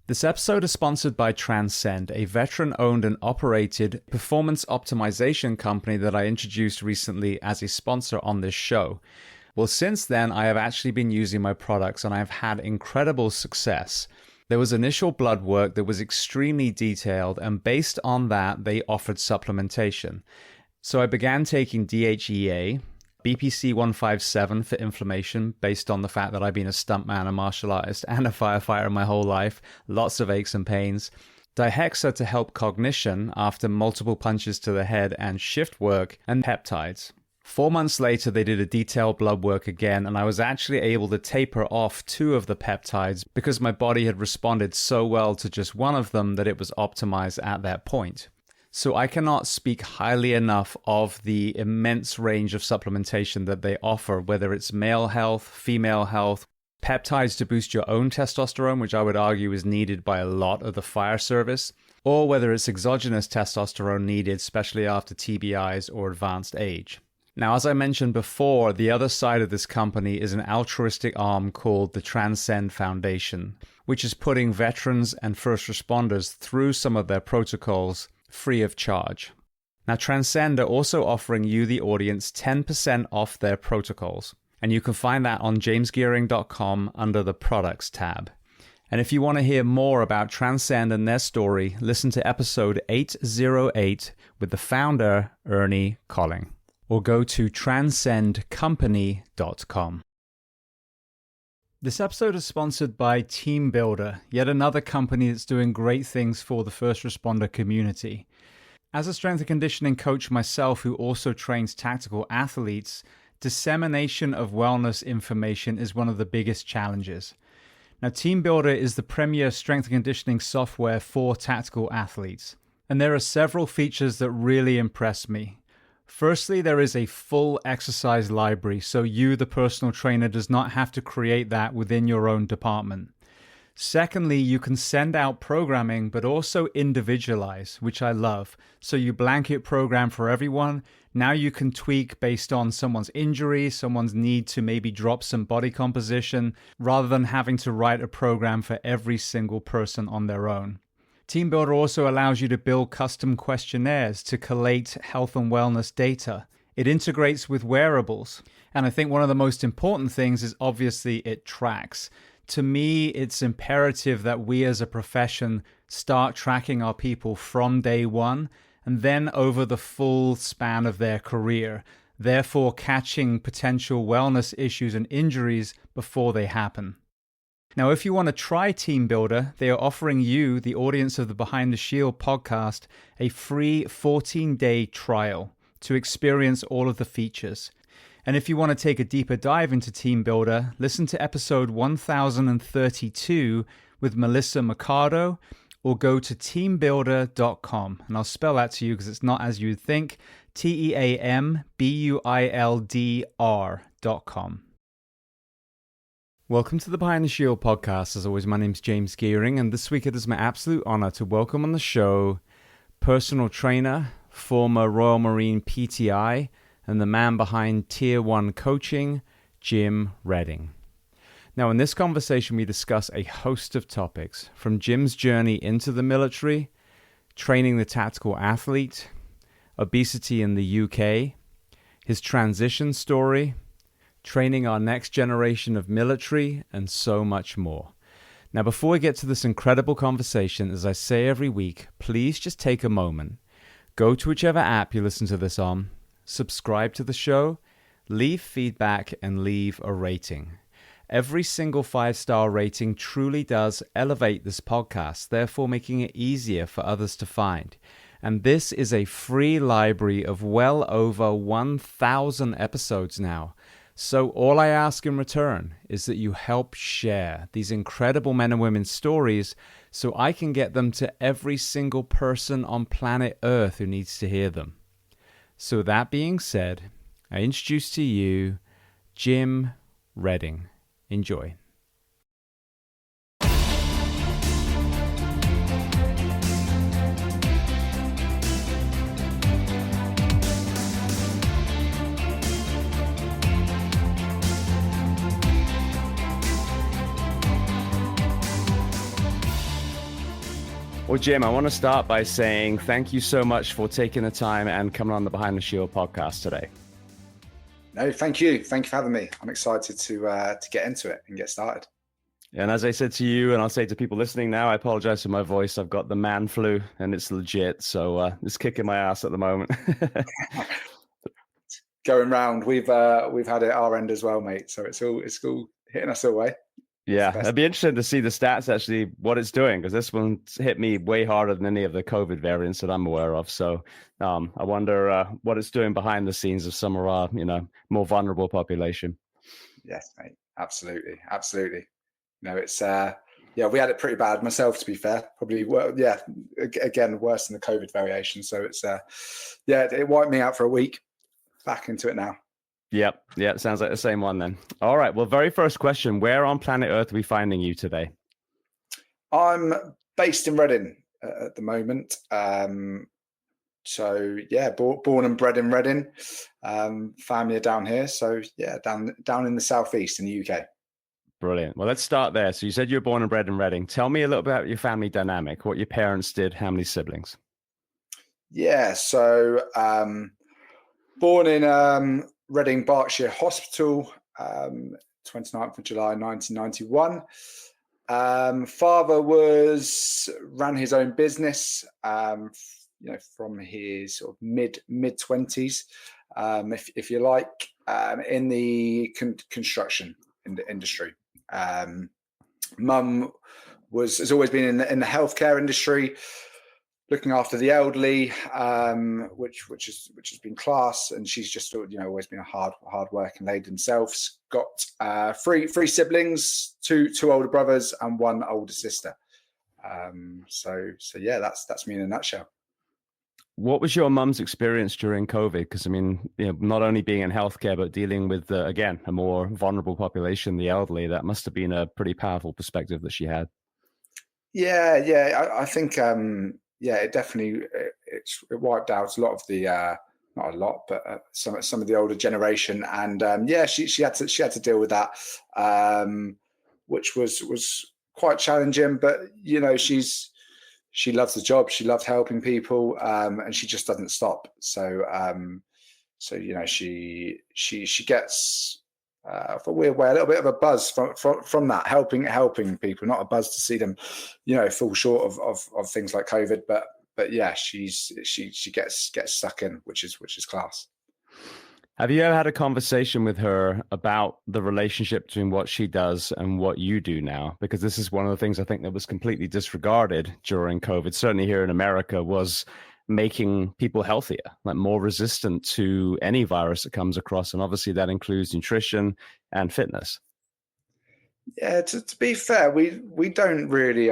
This episode is sponsored by Transcend, a veteran-owned and operated performance optimization company that I introduced recently as a sponsor on this show. Well, since then, I have actually been using my products and I've had incredible success. There was initial blood work that was extremely detailed, and based on that, they offered supplementation. So I began taking DHEA, BPC 157 for inflammation, based on the fact that I've been a stuntman, a martial artist, and a firefighter my whole life. Lots of aches and pains. Dihexa to help cognition after multiple punches to the head and shift work, and peptides. 4 months later, they did a detailed blood work again, and I was actually able to taper off 2 of the peptides because my body had responded so well to just one of them that it was optimized at that point. So I cannot speak highly enough of the immense range of supplementation that they offer, whether it's male health, female health, peptides to boost your own testosterone, which I would argue is needed by a lot of the fire service, or whether it's exogenous testosterone needed, especially after TBIs or advanced age. Now, as I mentioned before, the other side of this company is an altruistic arm called the Transcend Foundation, which is putting veterans and first responders through some of their protocols free of charge. Now, Transcend are also offering you, the audience, 10% off their protocols. And you can find that on jamesgearing.com under the Products tab. And if you want to hear more about Transcend and their story, listen to episode 808 with the founder, Ernie Colling. Or go to transcendcompany.com. This episode is sponsored by Team Builder, yet another company that's doing great things for the first responder community. As a strength and conditioning coach myself who also trains tactical athletes, dissemination of wellness information is one of the biggest challenges. Now, Team Builder is the premier strength and conditioning software for tactical athletes, and there are several features that really impress me. Firstly, there is a full exercise library, so you, the personal trainer, does not have to create that within your own department. Secondly, you can send out programming, but also individualize, which I love. So you blanket program for everyone. Now you can tweak based on someone's injury, someone's need to maybe drop some body composition, rather than having to write a program for every single person on their own. Team Builder also allows you to build custom questionnaires to collate health and wellness data. It integrates with wearables. And I think one of the most important things is obviously it tracks. To me, it's imperative that we as a profession start tracking our people from day one and then over the full span of their career, therefore catching potential wellness issues and injuries before they happen. Now, if you want to try Team Builder, they are offering you, the audience of the Behind the Shield podcast, a free 14-day trial to experience all of the features. And if you want to take a deeper dive into Team Builder, listen to episode 1032 with Melissa Mercado, or go to teambuilder.com. And I'll spell that to you because it's not as you'd think, TEAMBUILDR.com. Welcome to the Behind the Shield podcast. As always, my name's James Gearing, and this week it is my absolute honor to welcome on the show personal trainer, former Royal Marine PTI, and the man behind Tier 1 coaching, Jim Redding. Now, in this conversation, we discuss a host of topics, from Jim's journey into the military, training the tactical athlete, obesity in the UK, his transition story, training our next generation of military, and so much more. Now, before we get to this incredible conversation, as I say every week, please just take a moment. Go to whichever app you listen to this on, subscribe to the show, leave feedback, and leave a rating. Every single 5-star rating truly does elevate this podcast, therefore making it easier for others to find. And this is a free library of well over 1,000 episodes now. So all I ask in return is that you help share these incredible men and women's stories so I can get them to every single person on planet Earth who needs to hear them. So that being said, I introduce to you Jim Redding. Enjoy. Well, Jim, I want to start by saying thank you so much for taking the time and coming on the Behind the Shield podcast today. No, thank you. Thank you for having me. I'm excited to get into it and get started. And as I said to you, and I'll say to people listening now, I apologize for my voice. I've got the man flu and it's legit. So it's kicking my ass at the moment. Going round, we've had it our end as well, mate. So it's all hitting us away. Yeah, it'd be interesting to see the stats, actually, what it's doing, because this one hit me way harder than any of the COVID variants that I'm aware of. So I wonder what it's doing behind the scenes of some of our, more vulnerable population. Yes, mate. Absolutely. It's we had it pretty bad myself, to be fair. Probably, again, worse than the COVID variation. So it's it wiped me out for a week. Back into it now. Yep. Sounds like the same one then. All right. Well, very first question, where on planet Earth are we finding you today? I'm based in Reading at the moment. Born and bred in Reading. Family are down here. So down in the southeast in the UK. Brilliant. Well, let's start there. So you said you were born and bred in Reading. Tell me a little bit about your family dynamic, what your parents did, how many siblings? Yeah. So born in Reading, Berkshire Hospital, 29th of July, 1991. Father ran his own business, from his sort of mid 20s, if you like, in the construction industry. Mum has always been in the healthcare industry, looking after the elderly, which has been class, and she's just always been a hard working lady themselves. Got three siblings, two older brothers and one older sister. That's me in a nutshell. What was your mum's experience during COVID? Because not only being in healthcare but dealing with again a more vulnerable population, the elderly, that must have been a pretty powerful perspective that she had. I think. It definitely it wiped out a lot of the not a lot, but some of the older generation, and she had to deal with that, which was quite challenging. But she loves the job, she loved helping people, and she just doesn't stop. So she gets. For a weird way, a little bit of a buzz from that, helping people, not a buzz to see them, fall short of things like COVID, but she gets stuck in, which is class. Have you ever had a conversation with her about the relationship between what she does and what you do now? Because this is one of the things I think that was completely disregarded during COVID, certainly here in America, was making people healthier, like more resistant to any virus that comes across. And obviously that includes nutrition and fitness. Yeah, to be fair, we don't really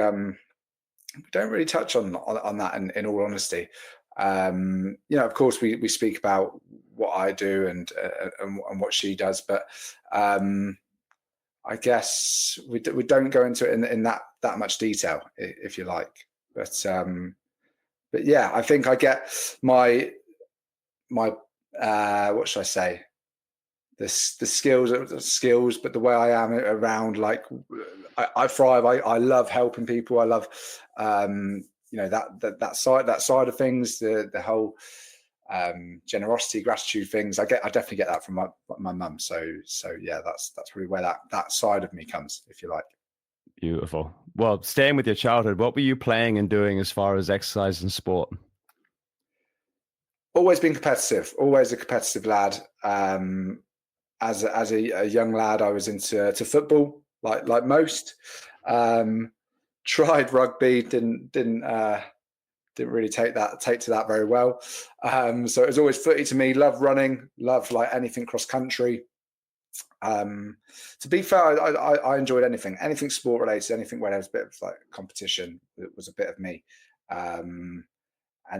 touch on that in all honesty. Of course we speak about what I do and what she does, but I guess we don't go into it in that much detail, if you like. But yeah, I think I get my what should I say? The skills, but the way I am around, like I thrive. I love helping people. I love that side of things. The whole generosity, gratitude things. I definitely get that from my mum. So yeah, that's probably where that side of me comes, if you like. Beautiful. Well, staying with your childhood, what were you playing and doing as far as exercise and sport? Always been competitive. Always a competitive lad. As a young lad, I was into football, like most. Tried rugby, didn't really take to that very well. So it was always footy to me. Love running. Love like anything cross country. To be fair, I enjoyed anything sport related, anything where there was a bit of like competition. It was a bit of me. And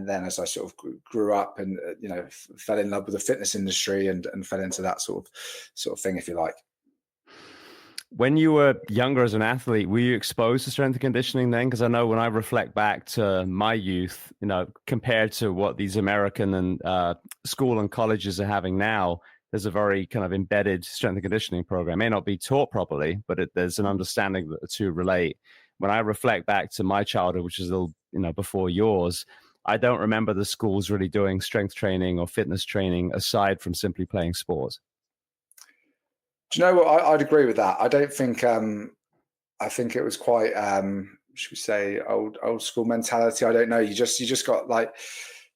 then as I sort of grew up and fell in love with the fitness industry and fell into that sort of thing, if you like. When you were younger as an athlete, were you exposed to strength and conditioning then? Because I know when I reflect back to my youth, compared to what these American and school and colleges are having now, there's a very kind of embedded strength and conditioning program. It may not be taught properly, but there's an understanding that the two relate. When I reflect back to my childhood, which is a little before yours, I don't remember the schools really doing strength training or fitness training aside from simply playing sports. Do you know what? I'd agree with that. I don't think. I think it was quite, should we say, old school mentality. I don't know. You just got like,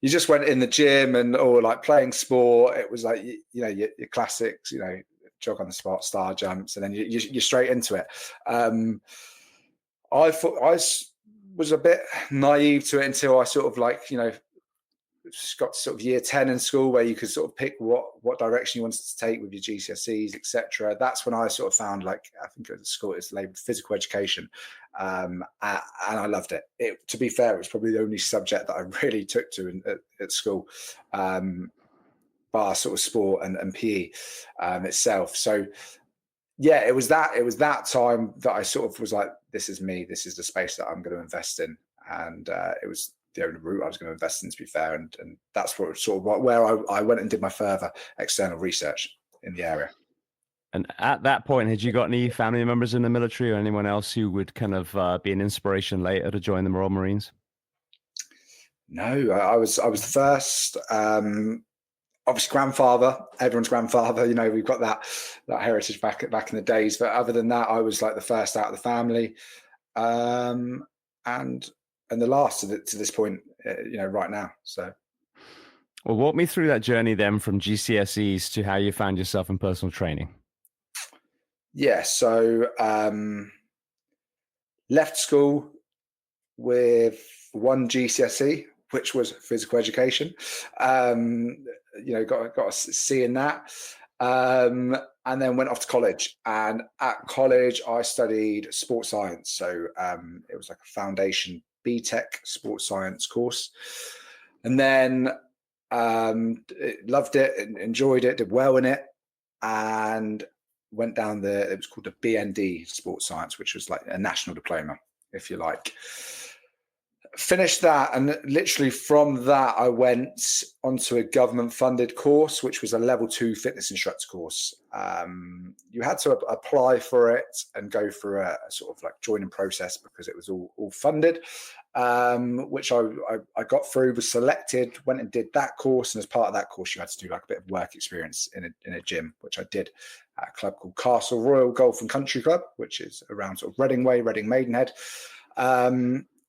you just went in the gym or like playing sport. It was like your classics. Jog on the spot, star jumps, and then you're straight into it. I thought I was a bit naive to it until I sort of like got to sort of year 10 in school, where you could sort of pick what direction you wanted to take with your GCSEs, etc. That's when I sort of found, like, I think at school it's labeled physical education, and I loved it. To be fair, it was probably the only subject that I really took to at school, bar sort of sport and PE itself. So yeah, it was that time that I sort of was like, this is me, this is the space that I'm going to invest in, and it was the only route I was going to invest in, to be fair, and that's what sort of where I went and did my further external research in the area. And at that point, had you got any family members in the military or anyone else who would kind of be an inspiration later to join the Royal Marines? No, I was the first. Obviously, grandfather, everyone's grandfather. We've got that heritage back in the days. But other than that, I was like the first out of the family, and the last to this point, right now. So, well, walk me through that journey then from GCSEs to how you found yourself in personal training. Yeah, so left school with one GCSE, which was physical education. Got a C in that, and then went off to college. And at college, I studied sports science. So it was like a foundation BTEC sports science course, and then loved it and enjoyed it, did well in it, and went down it was called the BND sports science, which was like a national diploma, if you like. Finished that, and literally from that I went onto a government funded course, which was a level 2 fitness instructor course. You had to apply for it and go through a sort of like joining process, because it was all funded, which I got through, was selected, went and did that course. And as part of that course, you had to do like a bit of work experience in a gym, which I did at a club called Castle Royal Golf and Country Club, which is around sort of Reading Way, Reading Maidenhead.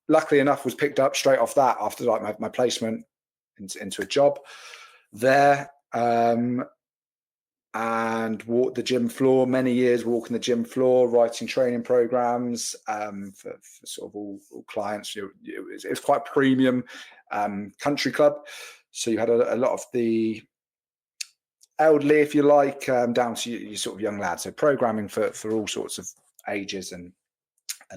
Luckily enough, was picked up straight off that after like my placement into a job there, and walked the gym floor, many years walking the gym floor, writing training programs for sort of all clients. It was quite premium country club, so you had a lot of the elderly, if you like, down to your sort of young lads. So programming for all sorts of ages and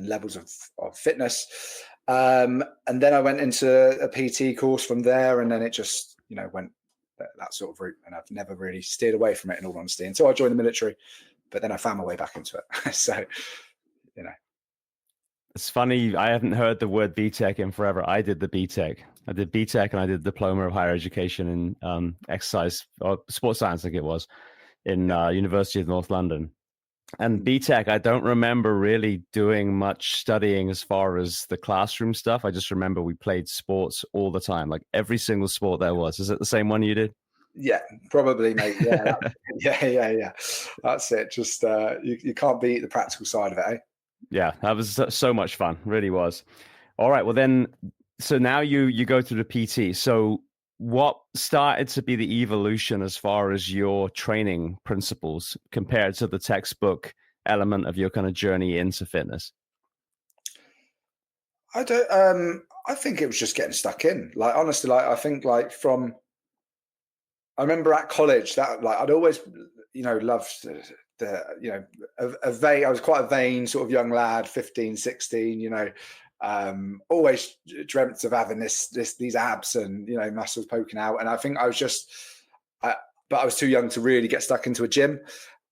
levels of fitness. And then I went into a PT course from there, and then it just went that sort of route, and I've never really steered away from it, in all honesty, until I joined the military. But then I found my way back into it. So it's funny, I haven't heard the word BTEC in forever. I did the BTEC. I did BTEC, and I did Diploma of Higher Education in exercise or sports science, I think it was, in University of North London. And BTEC, I don't remember really doing much studying as far as the classroom stuff. I just remember we played sports all the time, like every single sport there was. Is it the same one you did? Yeah, probably, mate. Yeah, yeah. That's it. Just you can't beat the practical side of it, eh? Yeah, that was so much fun. Really was. All right. Well, then, so now you go through the PT. So what started to be the evolution as far as your training principles compared to the textbook element of your kind of journey into fitness? I think it was just getting stuck in. Like, honestly, like I think like I remember at college that like I'd always, loved I was quite a vain sort of young lad, 15, 16, always dreamt of having these abs and muscles poking out, and I think I was but I was too young to really get stuck into a gym.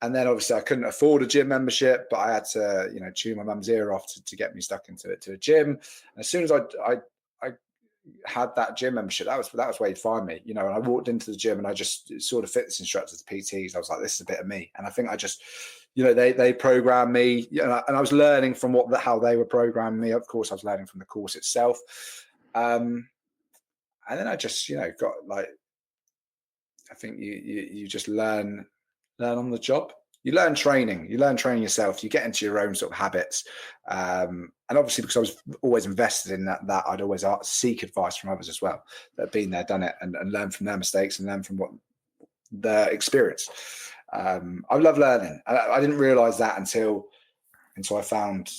And then obviously I couldn't afford a gym membership, but I had to chew my mum's ear off to get me stuck into a gym. And as soon as I had that gym membership, that was where you'd find me, and I walked into the gym and I just saw the fitness instructors, the PTs. I was like, this is a bit of me. And I think I just they programmed me, and I was learning from how they were programming me. Of course, I was learning from the course itself. And then I just, got like, I think you just learn on the job. You learn training yourself. You get into your own sort of habits. And obviously, because I was always invested in that I'd always seek advice from others as well that have been there, done it, and learn from their mistakes and learn from what their experience. I love learning. I didn't realize that until I found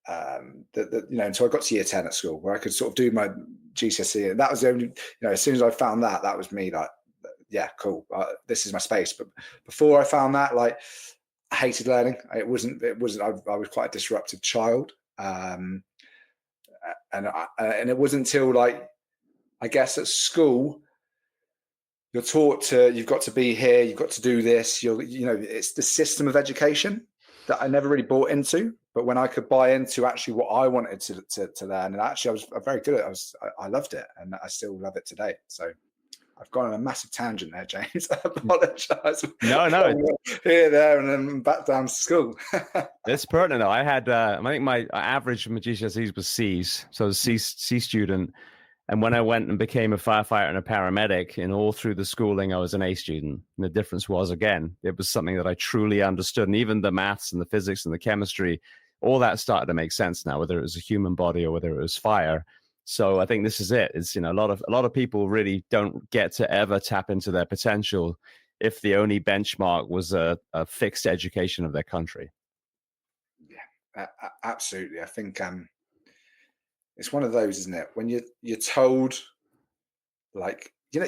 until I got to year 10 at school, where I could sort of do my GCSE. And that was the only, as soon as I found that was me, like, yeah, cool. This is my space. But before I found that, like, I hated learning. It wasn't. I was quite a disruptive child. And it wasn't until, like, I guess at school, you're taught you've got to be here, you've got to do this. It's the system of education that I never really bought into. But when I could buy into actually what I wanted to learn, and actually I was very good at it. I loved it, and I still love it today. So I've gone on a massive tangent there, James. I apologise. No. Here, there, and then back down to school. It's pertinent. I had, I think my average from my GCSEs was C's. So I was a C student. And when I went and became a firefighter and a paramedic, and all through the schooling, I was an A student. And the difference was, again, it was something that I truly understood. And even the maths and the physics and the chemistry, all that started to make sense now, whether it was a human body or whether it was fire. So I think this is it. It's, a lot of people really don't get to ever tap into their potential if the only benchmark was a fixed education of their country. Yeah, absolutely. I think it's one of those, isn't it? When you're told, like, I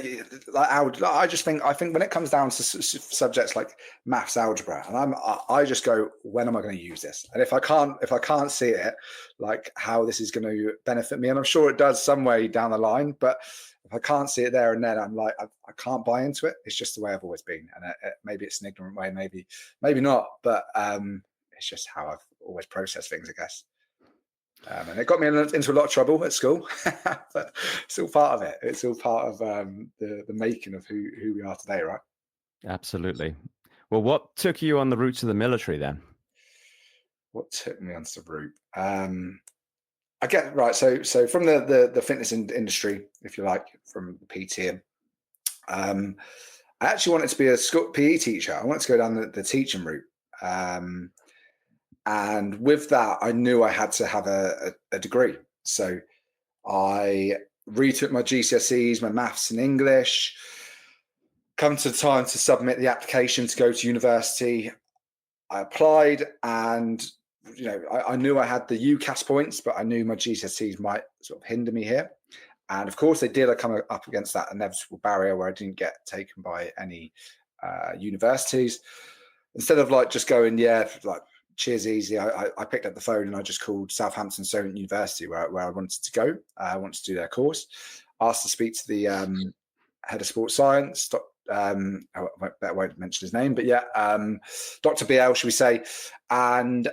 think when it comes down to subjects like maths, algebra, and I just go, when am I going to use this? And if I can't see it, like, how this is going to benefit me, and I'm sure it does some way down the line, but if I can't see it there and then, I'm like, I can't buy into it. It's just the way I've always been, and maybe it's an ignorant way, maybe not, but it's just how I've always processed things, I guess. And it got me into a lot of trouble at school, but it's all part of it. It's all part of the making of who we are today, right? Absolutely. Well, what took you on the route to the military then? What took me onto the route? I get right. So from the fitness industry, if you like, from the PT, I actually wanted to be a PE teacher. I wanted to go down the teaching route. And with that, I knew I had to have a degree. So I retook my GCSEs, my maths and English, come to the time to submit the application to go to university. I applied, and I knew I had the UCAS points, but I knew my GCSEs might sort of hinder me here. And of course they did. I come up against that inevitable barrier where I didn't get taken by any universities. Instead of like just going, cheers easy, I picked up the phone and I just called Southampton Solent University where I wanted to go. I wanted to do their course. Asked to speak to the head of sports science. I won't mention his name, but Dr. BL, should we say? And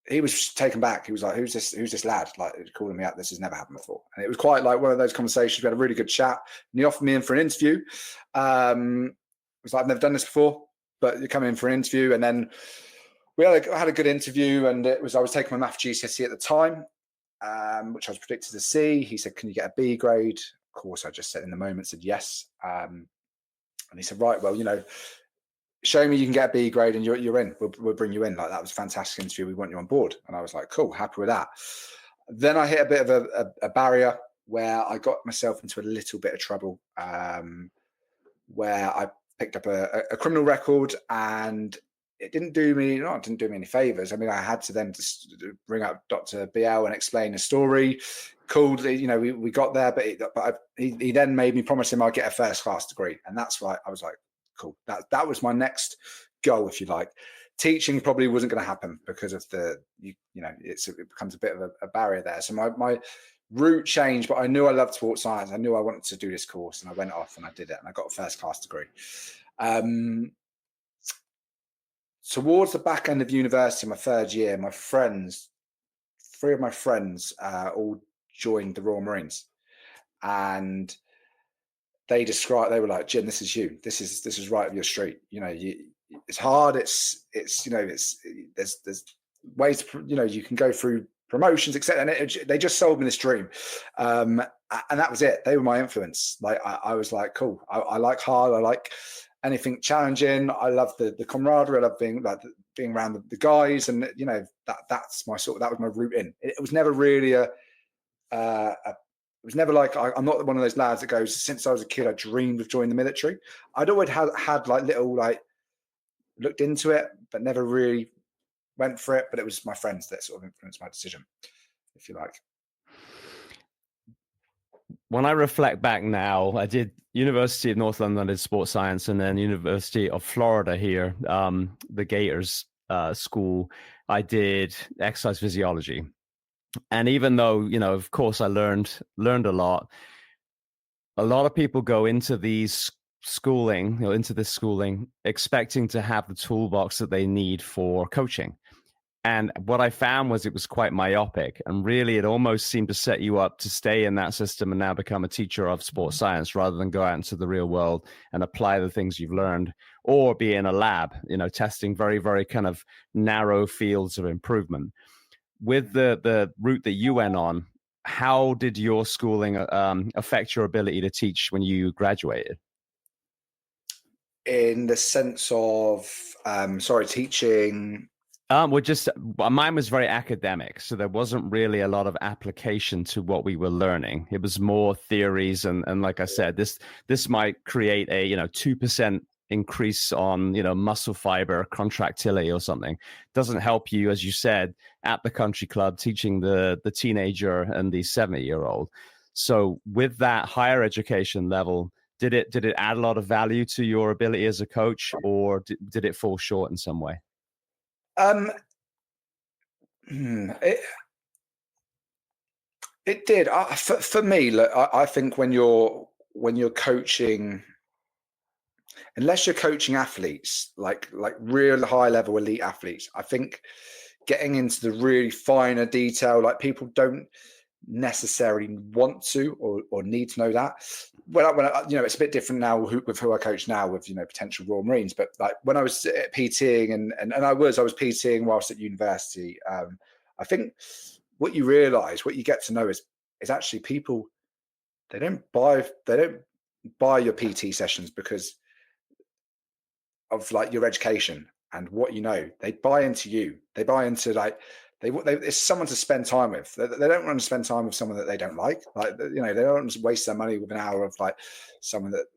he was taken back. He was like, "Who's this lad? Like, calling me up. This has never happened before." And it was quite like one of those conversations. We had a really good chat, and he offered me in for an interview. It was like, "I've never done this before, but you're coming in for an interview." And then we had a good interview, and I was taking my math GCSE at the time, which I was predicted to C. He said, "Can you get a B grade?" Of course, I just said in the moment, said yes. And he said, "Right, well, show me you can get a B grade and you're in. We'll bring you in." Like, that was a fantastic interview. We want you on board. And I was like, cool, happy with that. Then I hit a bit of a barrier where I got myself into a little bit of trouble, where I picked up a criminal record, and it didn't do me any favors. I mean, I had to then just bring up Dr. BL and explain the story. Cool, we got there, but he then made me promise him I'd get a first class degree, and that's why I was like, cool. That was my next goal, if you like. Teaching probably wasn't going to happen because of it becomes a bit of a barrier there. So my route changed, but I knew I loved sports science. I knew I wanted to do this course, and I went off and I did it, and I got a first class degree. Towards the back end of university, my third year, three of my friends all joined the Royal Marines, and they were like, "Jim, this is you. This is right up your street. It's hard. There's ways to, you can go through promotions, etc. And they just sold me this dream. And that was it. They were my influence. Like I was like, cool. I like hard. I like anything challenging. I love the camaraderie. I love being around the guys, and that's my that was my route in. It was never really it was never like I'm not one of those lads that goes, since I was a kid I dreamed of joining the military. I'd always had like little looked into it, but never really went for it. But it was my friends that sort of influenced my decision, if you like. When I reflect back now, I did University of North London, I did sports science, and then University of Florida here, the Gators school, I did exercise physiology. And even though, of course, I learned a lot of people go into these into this schooling expecting to have the toolbox that they need for coaching. And what I found was it was quite myopic, and really it almost seemed to set you up to stay in that system and now become a teacher of sports science rather than go out into the real world and apply the things you've learned, or be in a lab, testing very, very kind of narrow fields of improvement. With the route that you went on, how did your schooling affect your ability to teach when you graduated? In the sense of, teaching. Mine was very academic, so there wasn't really a lot of application to what we were learning. It was more theories, and like I said, this might create a 2% increase on muscle fiber contractility or something. Doesn't help you, as you said, at the country club teaching the teenager and the 70-year-old. So with that higher education level, did it add a lot of value to your ability as a coach, or did it fall short in some way? It did. For me, look, I think when you're coaching, unless you're coaching athletes, like real high level elite athletes, I think getting into the really finer detail, like people don't necessarily want to or need to know that. When I it's a bit different now with who I coach now with potential Royal Marines, but like when I was PTing and I was PTing whilst at university, I think what you realize, what you get to know is actually people, they don't buy your PT sessions because of like your education and what they buy into you. They buy into it's someone to spend time with. They don't want to spend time with someone that they don't like. They don't want to waste their money with an hour of like someone that.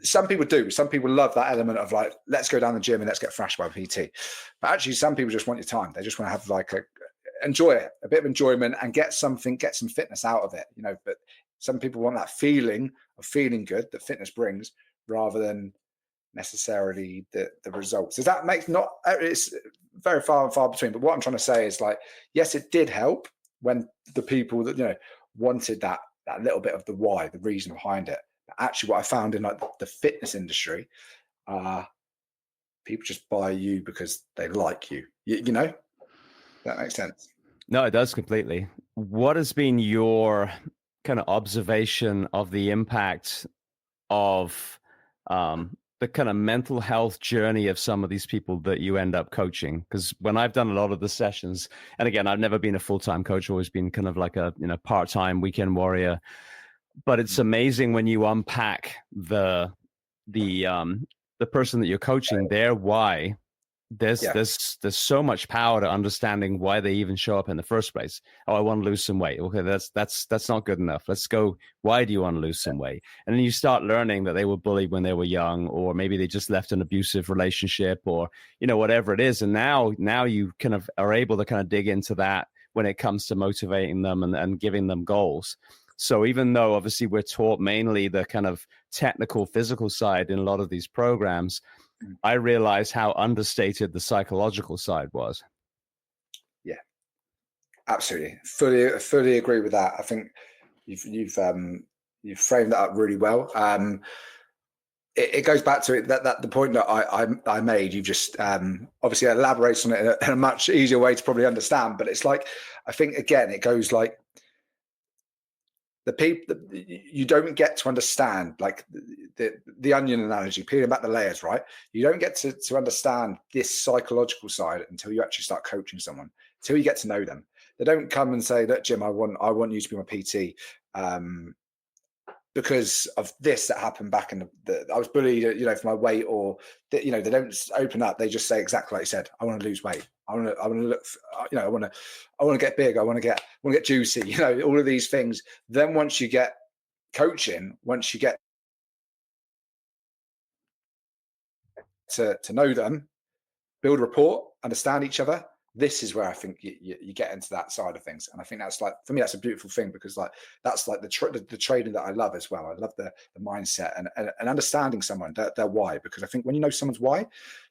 Some people do. Some people love that element of like, let's go down the gym and let's get thrashed by a PT. But actually, some people just want your time. They just want to have enjoy it, a bit of enjoyment, and get some fitness out of it. But some people want that feeling of feeling good that fitness brings, rather than necessarily the results. Does that make it's very far and far between, but what I'm trying to say is like, yes, it did help when the people that wanted that little bit of the why, the reason behind it. But actually what I found in like the fitness industry, people just buy you because they like you. That makes sense. No, it does completely. What has been your kind of observation of the impact of the kind of mental health journey of some of these people that you end up coaching? Because when I've done a lot of the sessions, and again, I've never been a full-time coach, always been kind of like a part-time weekend warrior. But it's amazing when you unpack the person that you're coaching, their why. There's so much power to understanding why they even show up in the first place. Oh, I want to lose some weight. Okay, that's not good enough. Let's go. Why do you want to lose some weight? And then you start learning that they were bullied when they were young, or maybe they just left an abusive relationship, or whatever it is. And now you kind of are able to kind of dig into that when it comes to motivating them and giving them goals. So even though obviously we're taught mainly the kind of technical, physical side in a lot of these programs, I realized how understated the psychological side was. Yeah, absolutely. Fully agree with that. I think you've framed that up really well. It goes back to it that the point that I made. You just obviously elaborates on it in a much easier way to probably understand. But it's like, I think again, it goes like, the people, you don't get to understand, like the onion analogy, peeling back the layers, right? You don't get to understand this psychological side until you actually start coaching someone, until you get to know them. They don't come and say, look, Jim, I want you to be my PT. Because of this that happened back in I was bullied, for my weight, or they don't open up. They just say exactly like you said. I want to lose weight. I want to look. I want to get big. I want to get juicy. All of these things. Then once you get coaching, once you get to know them, build rapport, understand each other. This is where I think you get into that side of things, and I think that's like, for me, that's a beautiful thing, because like that's like the training that I love as well. I love the mindset and understanding someone, their why, because I think when you know someone's why,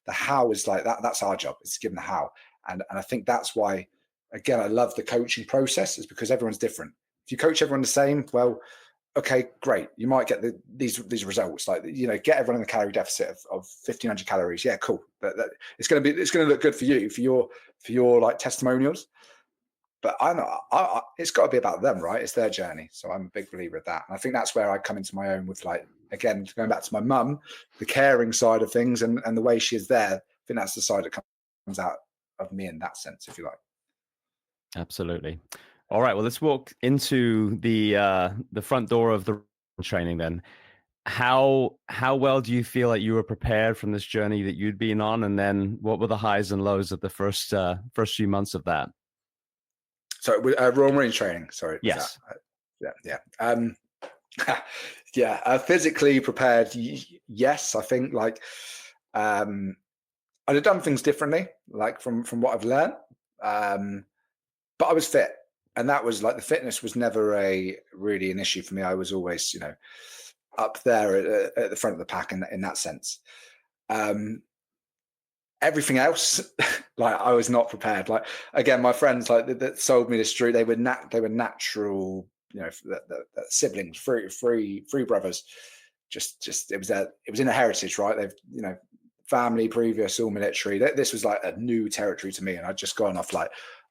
the how is like that. That's our job. It's to give them the how, and I think that's why, again, I love the coaching process, is because everyone's different. If you coach everyone the same, well, okay, great. You might get these results, like, get everyone in the calorie deficit of 1,500 calories. Yeah, cool. But it's going to look good for you, for your like testimonials. But I know it's got to be about them, right? It's their journey. So I'm a big believer of that. And I think that's where I come into my own with, like, again, going back to my mum, the caring side of things and the way she is there. I think that's the side that comes out of me in that sense, if you like. Absolutely. All right, well, let's walk into the front door of the training then. How well do you feel like you were prepared from this journey that you'd been on, and then what were the highs and lows of the first few months of that? So Royal Marine training. Sorry. Yes. Yeah. Physically prepared. Yes, I think like I'd have done things differently, like from what I've learned. But I was fit. And that was like, the fitness was never really an issue for me. I was always, up there at the front of the pack in that sense. Everything else, like, I was not prepared. Like, again, my friends that sold me this dream, they were natural, the siblings, three brothers. Just it was in a heritage, right? They've, family, previous, all military. This was like a new territory to me, and I'd just gone off like,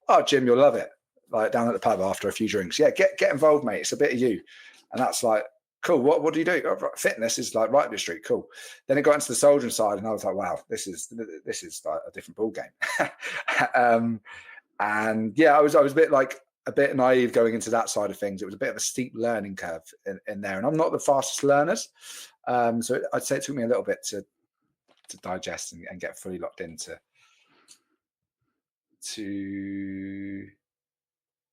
oh, Jim, you'll love it. Like, down at the pub after a few drinks. Yeah, get involved, mate. It's a bit of you. And that's like, cool. What do you do? Oh, fitness is like right up your street. Cool. Then it got into the soldiering side, and I was like, wow, this is like a different ball game. And yeah, I was a bit naive going into that side of things. It was a bit of a steep learning curve in there, and I'm not the fastest learners. So I'd say it took me a little bit to digest and get fully locked into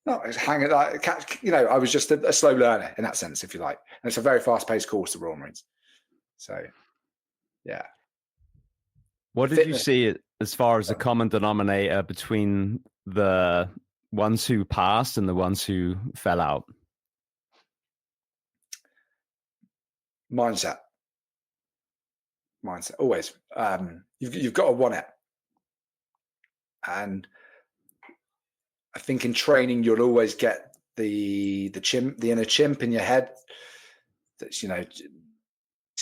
no, it's hanging like, I was just a slow learner in that sense, if you like. And it's a very fast-paced course, the Royal Marines. So, yeah. What did you see as far as the common denominator between the ones who passed and the ones who fell out? Mindset, always. You've got to want it. And I think in training, you'll always get the inner chimp in your head. That's, this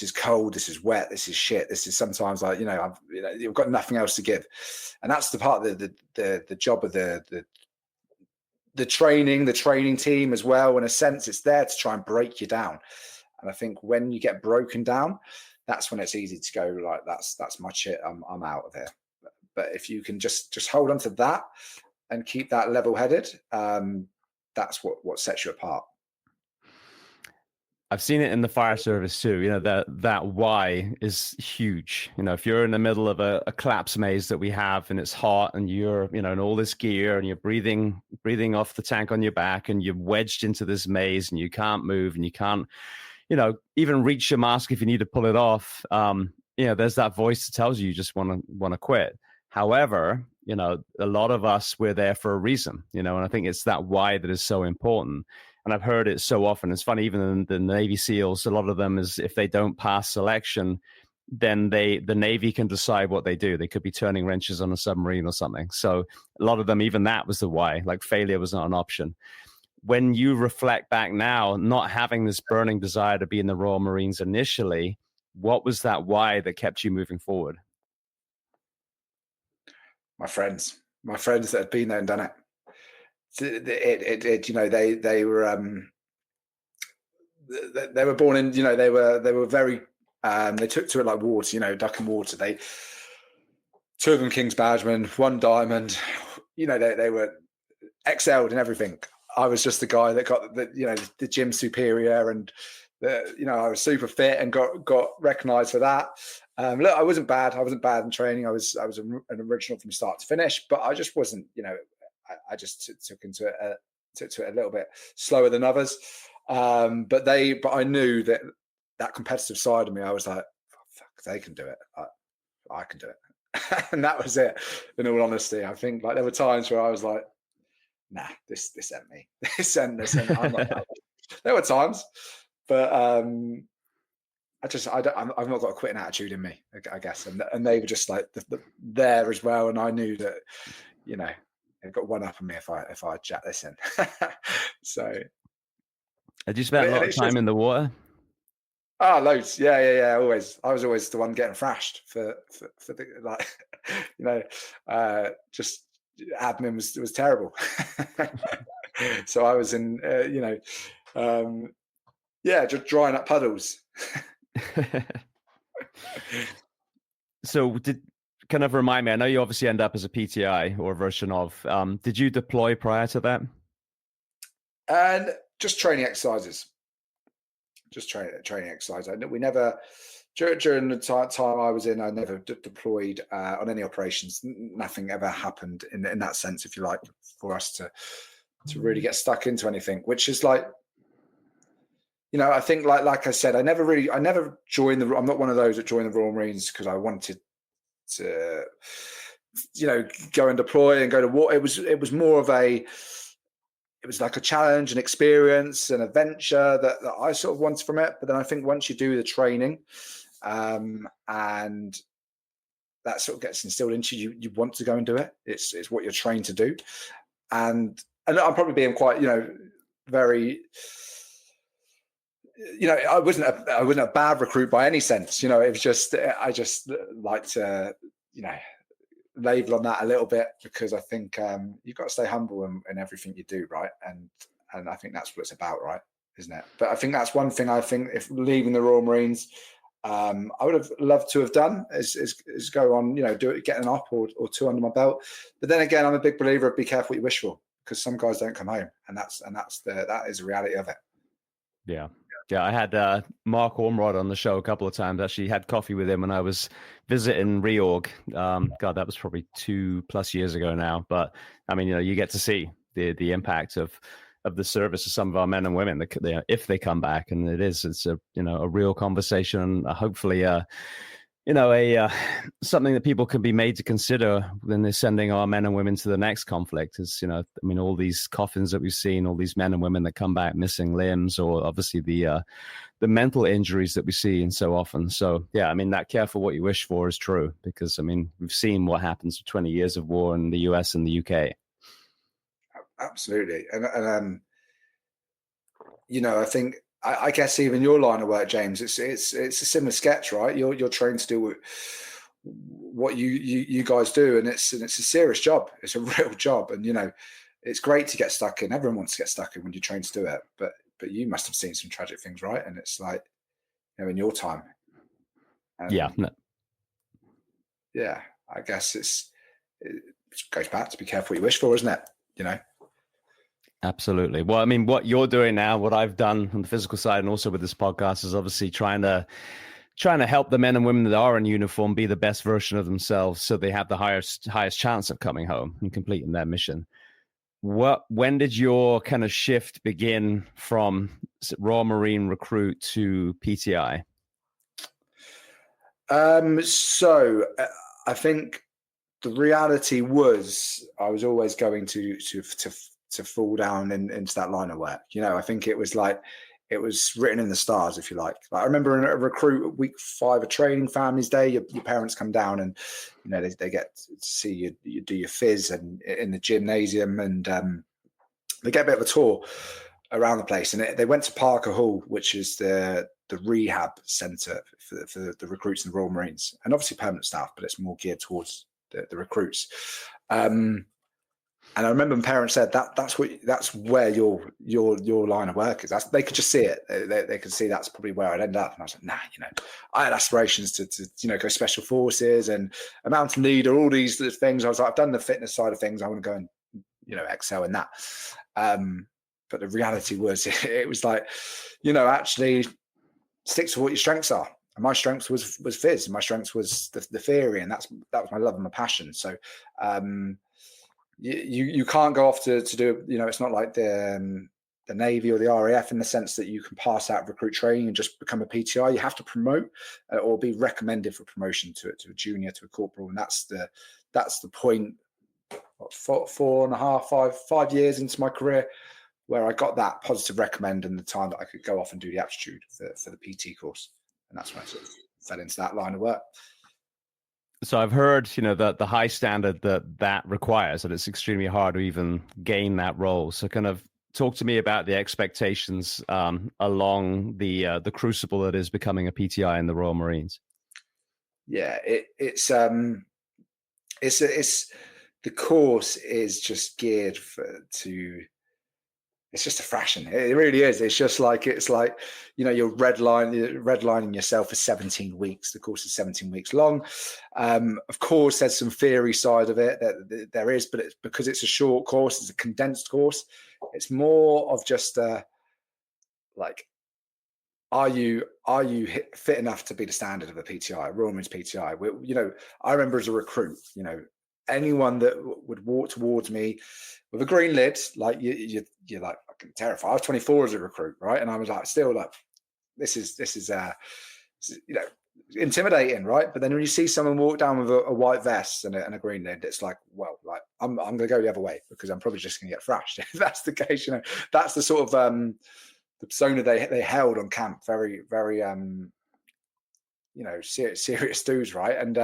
is cold, this is wet, this is shit. This is sometimes like, you've got nothing else to give. And that's the part of the job of the training team as well. In a sense, it's there to try and break you down. And I think when you get broken down, that's when it's easy to go like, that's my shit. I'm out of here. But if you can just hold on to that and keep that level-headed, that's what sets you apart. I've seen it in the fire service too. That why is huge. If you're in the middle of a collapse maze that we have, and it's hot, and you're, in all this gear, and you're breathing off the tank on your back, and you're wedged into this maze, and you can't move, and you can't, even reach your mask if you need to pull it off. There's that voice that tells you just want to quit. However, a lot of us, we're there for a reason, and I think it's that why that is so important. And I've heard it so often. It's funny, even in the Navy SEALs, a lot of them is, if they don't pass selection, then the Navy can decide what they do. They could be turning wrenches on a submarine or something. So a lot of them, even that was the why, like failure was not an option. When you reflect back now, not having this burning desire to be in the Royal Marines initially, what was that why that kept you moving forward? My friends that had been there and done it. They were born in, they were very, they took to it like water, duck and water. Two of them King's Badgemen, one Diamond, they were excelled in everything. I was just the guy that got the gym superior, and I was super fit and got recognised for that. Look, I wasn't bad. I wasn't bad in training. I was an original from start to finish, but I just wasn't. I just took into it a little bit slower than others. But I knew that competitive side of me. I was like, fuck, they can do it. I can do it, and that was it. In all honesty, I think there were times where I was like, nah, this ain't me. This ain't. I'm not that. There were times, but I've not got a quitting attitude in me, I guess. And they were just like there as well, and I knew that they've got one up on me if I jack this in. So. Had you spent a lot of time in the water? Oh, loads. Yeah. Always. I was always the one getting thrashed for the just admin was terrible. So I was in, just drying up puddles. So kind of remind me, I know you obviously end up as a PTI or a version of, did you deploy prior to that? And just training exercises. Just training exercise. We never, during the time I was in, I never deployed on any operations. Nothing ever happened in that sense, if you like, for us to really get stuck into anything, which is like, I think like I said, I never joined I'm not one of those that joined the Royal Marines because I wanted to, go and deploy and go to war. It was more of it was like a challenge, an experience, an adventure that I sort of wanted from it. But then I think once you do the training, and that sort of gets instilled into you, you want to go and do it. It's what you're trained to do. And I'm probably being quite, very, I wasn't a bad recruit by any sense. It was just, I just like to, label on that a little bit, because I think you've got to stay humble in everything you do, right? And I think that's what it's about, right? Isn't it? But I think that's one thing. I think if leaving the Royal Marines, I would have loved to have done is go on, do it, get an op or two under my belt. But then again, I'm a big believer of be careful what you wish for, because some guys don't come home, and that is the reality of it. Yeah. I had Mark Ormrod on the show a couple of times. Actually had coffee with him when I was visiting Reorg. God, that was probably 2+ years ago now. But I mean, you get to see the impact of the service of some of our men and women if they come back, and it's a real conversation, hopefully something that people can be made to consider when they're sending our men and women to the next conflict. Is all these coffins that we've seen, all these men and women that come back missing limbs, or obviously the mental injuries that we see and so often. So yeah, that careful what you wish for is true, because we've seen what happens with 20 years of war in the US and the UK. Absolutely, and I think. I guess even your line of work, James, it's a similar sketch, right? You're trained to do what you guys do, and it's a serious job. It's a real job, and it's great to get stuck in. Everyone wants to get stuck in when you're trained to do it, but you must have seen some tragic things, right? And it's like, in your time. Yeah. I guess it goes back to be careful what you wish for, isn't it? Absolutely. Well, what you're doing now, what I've done on the physical side, and also with this podcast, is obviously trying to help the men and women that are in uniform be the best version of themselves, so they have the highest chance of coming home and completing their mission. When did your kind of shift begin from Royal Marine recruit to PTI? So I think the reality was I was always going to fall down into that line of work. I think it was written in the stars, if you like. I remember in a recruit at week 5 of training, families day, your parents come down and they get to see you do your phys and in the gymnasium, and they get a bit of a tour around the place. And they went to Parker Hall, which is the rehab centre for the recruits in the Royal Marines, and obviously permanent staff, but it's more geared towards the recruits. And I remember my parents said that's where your line of work is. They could just see it. They could see that's probably where I'd end up. And I was like, nah, I had aspirations to go special forces and a mountain leader, all these things. I was like, I've done the fitness side of things. I want to go and excel in that. But the reality was, it was like, actually stick to what your strengths are. And my strength was phys. My strength was the theory, and that was my love and my passion. So you can't go off to do, it's not like the Navy or the RAF in the sense that you can pass out recruit training and just become a PTI. You have to promote or be recommended for promotion to a junior, to a corporal, and that's the point. 5 years into my career, where I got that positive recommend and the time that I could go off and do the aptitude for the PT course. And that's when I sort of fell into that line of work. So I've heard, the high standard that requires, that it's extremely hard to even gain that role. So kind of talk to me about the expectations along the crucible that is becoming a PTI in the Royal Marines. Yeah, it's the course is just geared it's just a fraction. It really is. It's like you're redlining yourself for 17 weeks. The course is 17 weeks long. Of course, there's some theory side of it that there is, but because it's a short course, it's a condensed course. It's more of just are you fit enough to be the standard of a PTI, Royal Marines PTI? I remember as a recruit, anyone that would walk towards me with a green lid, like you're like fucking terrified. I was 24 as a recruit, right? And I was like, still like, this is intimidating, right? But then when you see someone walk down with a white vest and a green lid, it's like, well, like I'm going to go the other way because I'm probably just going to get thrashed. If that's the case, that's the sort of the persona they held on camp. Very, very, serious dudes, right? And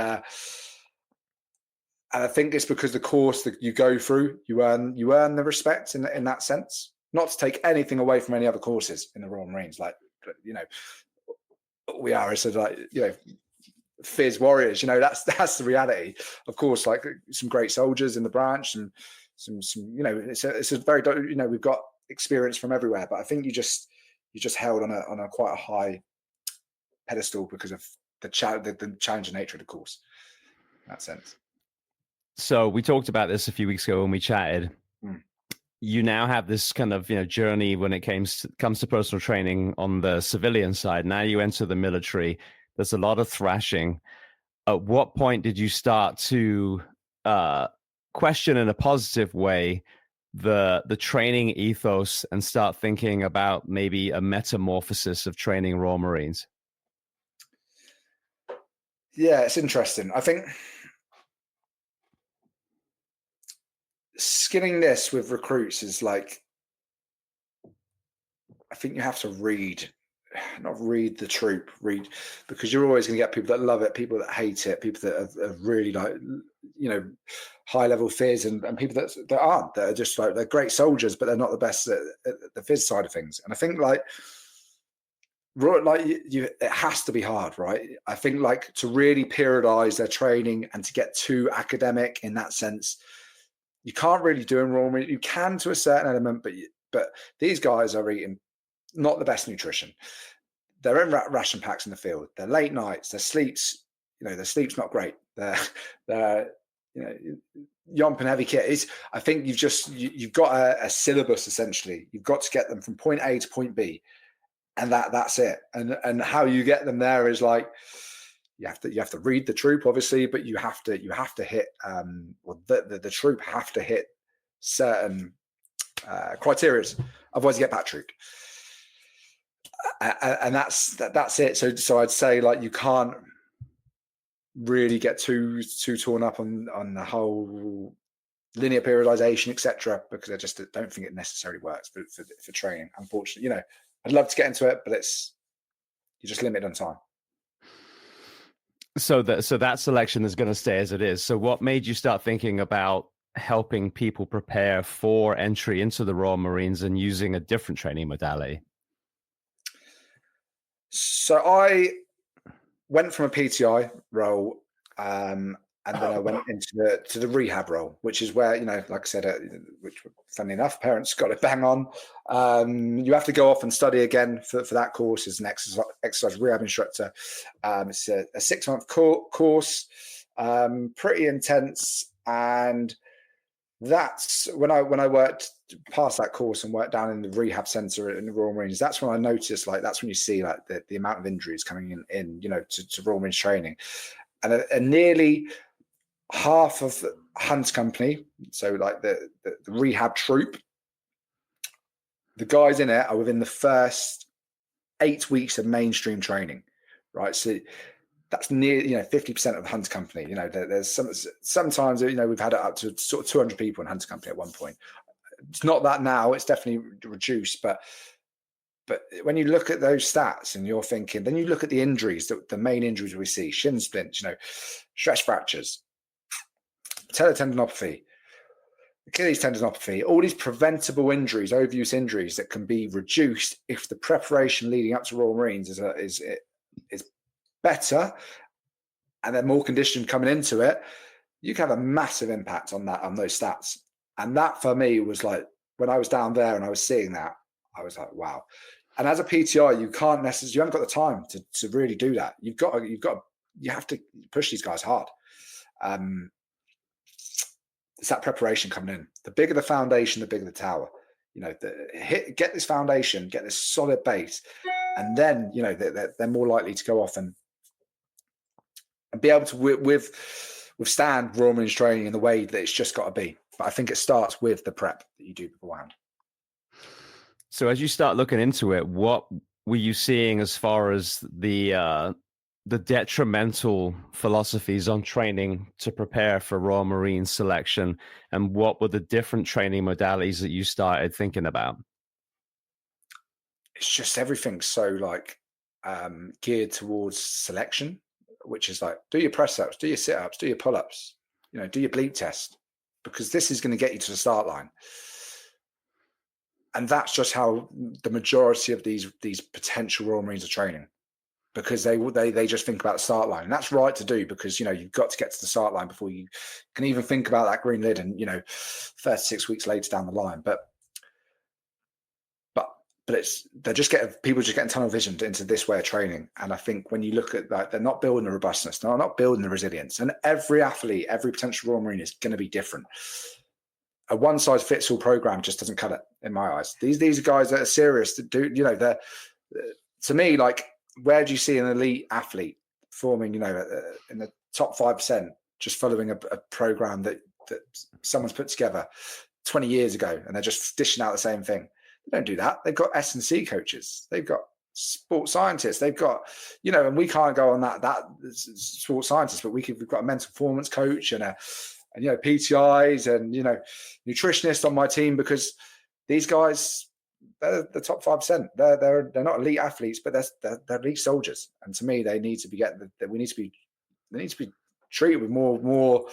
I think it's because the course that you go through, you earn the respect in that sense. Not to take anything away from any other courses in the Royal Marines, we are as phys warriors. That's the reality. Of course, like some great soldiers in the branch, and some it's a very we've got experience from everywhere. But I think you just held on a quite a high pedestal because of the challenging nature of the course. In that sense. So we talked about this a few weeks ago when we chatted. You now have this kind of journey when it comes to personal training on the civilian side. Now you enter the military. There's a lot of thrashing. At what point did you start to question in a positive way the training ethos and start thinking about maybe a metamorphosis of training Royal Marines? Yeah, it's interesting. I think skinning this with recruits is like, I think you have to not read the troop, because you're always going to get people that love it, people that hate it, people that are really like, high level phys, and people that aren't, that are just like, they're great soldiers, but they're not the best at the phys side of things. And I think it has to be hard, right? I think to really periodize their training and to get too academic in that sense, you can't really do in Royal Marines. You can to a certain element, but these guys are eating not the best nutrition. They're in ration packs in the field. They're late nights. Their sleep's not great. They're yomping heavy kit. I think you've got a syllabus essentially. You've got to get them from point A to point B, and that's it. And how you get them there is like, you have to read the troop, obviously, but you have to hit the troop have to hit certain criteria, otherwise you get patrick. And that's it. So I'd say you can't really get too torn up on the whole linear periodization, etc., because I just don't think it necessarily works for training. Unfortunately, I'd love to get into it, but you're just limited on time. So that selection is going to stay as it is. So what made you start thinking about helping people prepare for entry into the Royal Marines and using a different training modality? So I went from a PTI role, and then I went into the rehab role, which is where, like I said, which funnily enough, parents got it bang on. You have to go off and study again for that course as an exercise rehab instructor. It's a 6-month course, pretty intense. And that's when I worked past that course and worked down in the rehab center in the Royal Marines. That's when I noticed, like, that's when you see like the amount of injuries coming in to Royal Marines training, and nearly half of the Hunt Company, so like the rehab troop, the guys in it are within the first 8 weeks of mainstream training, right? So that's near 50% of the Hunter Company. There's sometimes we've had it up to sort of 200 people in Hunter Company at one point. It's not that now; it's definitely reduced. But when you look at those stats and you're thinking, then you look at the injuries, the main injuries we see: shin splints, stress fractures, patellar tendinopathy, Achilles tendinopathy, all these preventable injuries, overuse injuries that can be reduced if the preparation leading up to Royal Marines is better, and then more condition coming into it. You can have a massive impact on those stats. And that for me was like, when I was down there and I was seeing that, I was like, wow. And as a PTI, you haven't got the time to really do that. You have to push these guys hard. It's that preparation coming in. The bigger the foundation, the bigger the tower. Get this foundation, get this solid base, and then they're more likely to go off and be able to withstand Royal Marines training in the way that it's just got to be. But I think it starts with the prep that you do beforehand. So as you start looking into it, what were you seeing as far as the detrimental philosophies on training to prepare for Royal Marines selection, and what were the different training modalities that you started thinking about? It's just everything's so like geared towards selection, which is like, do your press ups, do your sit ups, do your pull ups, do your bleep test, because this is going to get you to the start line. And that's just how the majority of these potential Royal Marines are training, because they just think about the start line. And that's right to do, because you've got to get to the start line before you can even think about that green lid and 36 weeks later down the line. But people just getting tunnel vision into this way of training. And I think when you look at that, they're not building the robustness, they're not building the resilience. And every athlete, every potential Royal Marine is going to be different. A one size fits all program just doesn't cut it in my eyes. These are guys that are serious, that do, they're, to me, like, where do you see an elite athlete forming, in the top 5%, just following a program that someone's put together 20 years ago, and they're just dishing out the same thing? They don't do that. They've got S&C coaches. They've got sports scientists. They've got, and we can't go on that sports scientist, but we've got a mental performance coach and PTIs and, nutritionists on my team, because these guys, they're the top 5%. They're not elite athletes, but they're elite soldiers. And to me, they need to be treated with more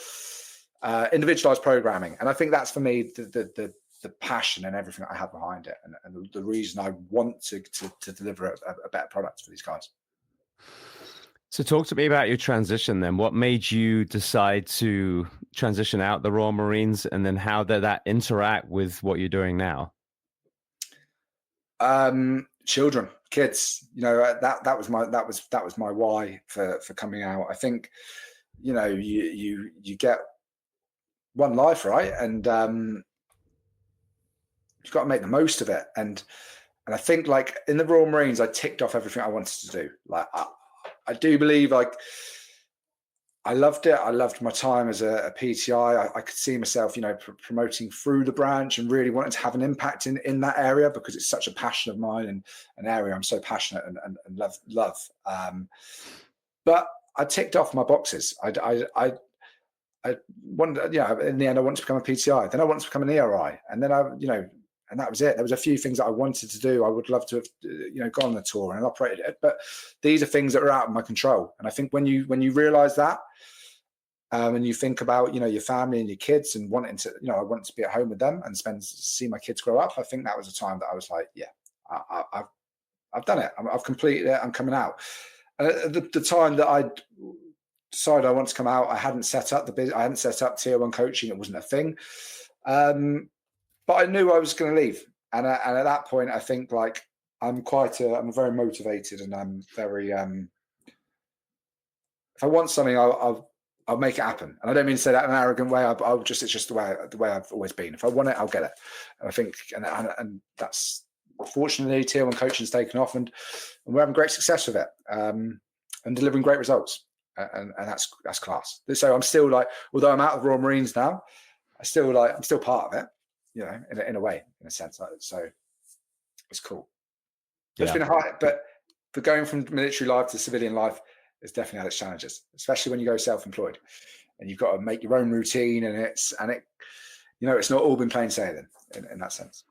individualized programming. And I think that's, for me, the passion and everything I have behind it, and the reason I want to deliver a better product for these guys. So talk to me about your transition then. What made you decide to transition out the Royal Marines, and then how did that interact with what you're doing now? Children, kids, that was my why for coming out. I think, you get one life, right? And you've got to make the most of it. And I think, like, in the Royal Marines, I ticked off everything I wanted to do. Like, I do believe, like, I loved it. I loved my time as a PTI. I could see myself, promoting through the branch and really wanting to have an impact in that area, because it's such a passion of mine and an area I'm so passionate and love. But I ticked off my boxes. I wanted, in the end, I wanted to become a PTI. Then I wanted to become an ERI, and then and that was it. There was a few things that I wanted to do. I would love to have, gone on the tour and operated it, but these are things that are out of my control. And I think when you realize that, and you think about, your family and your kids, and wanting to, I want to be at home with them and see my kids grow up. I think that was a time that I was like, yeah, I've done it. I've completed it. I'm coming out. And at the time that I decided I wanted to come out, I hadn't set up I hadn't set up tier 1 coaching. It wasn't a thing. But I knew I was going to leave. And at that point, I think, like, I'm very motivated, and I'm very, if I want something, I'll I'll make it happen. And I don't mean to say that in an arrogant way. It's just the way I've always been. If I want it, I'll get it. And I think, and that's fortunately Tier 1 coaching's taken off, and we're having great success with it, and delivering great results. And that's class. So I'm still like, although I'm out of Royal Marines now, I'm still part of it, you know, in a way, in a sense. So it's cool. It's been hard, but going from military life to civilian life, it's definitely had its challenges, especially when you go self-employed and you've got to make your own routine, and it's not all been plain sailing in that sense.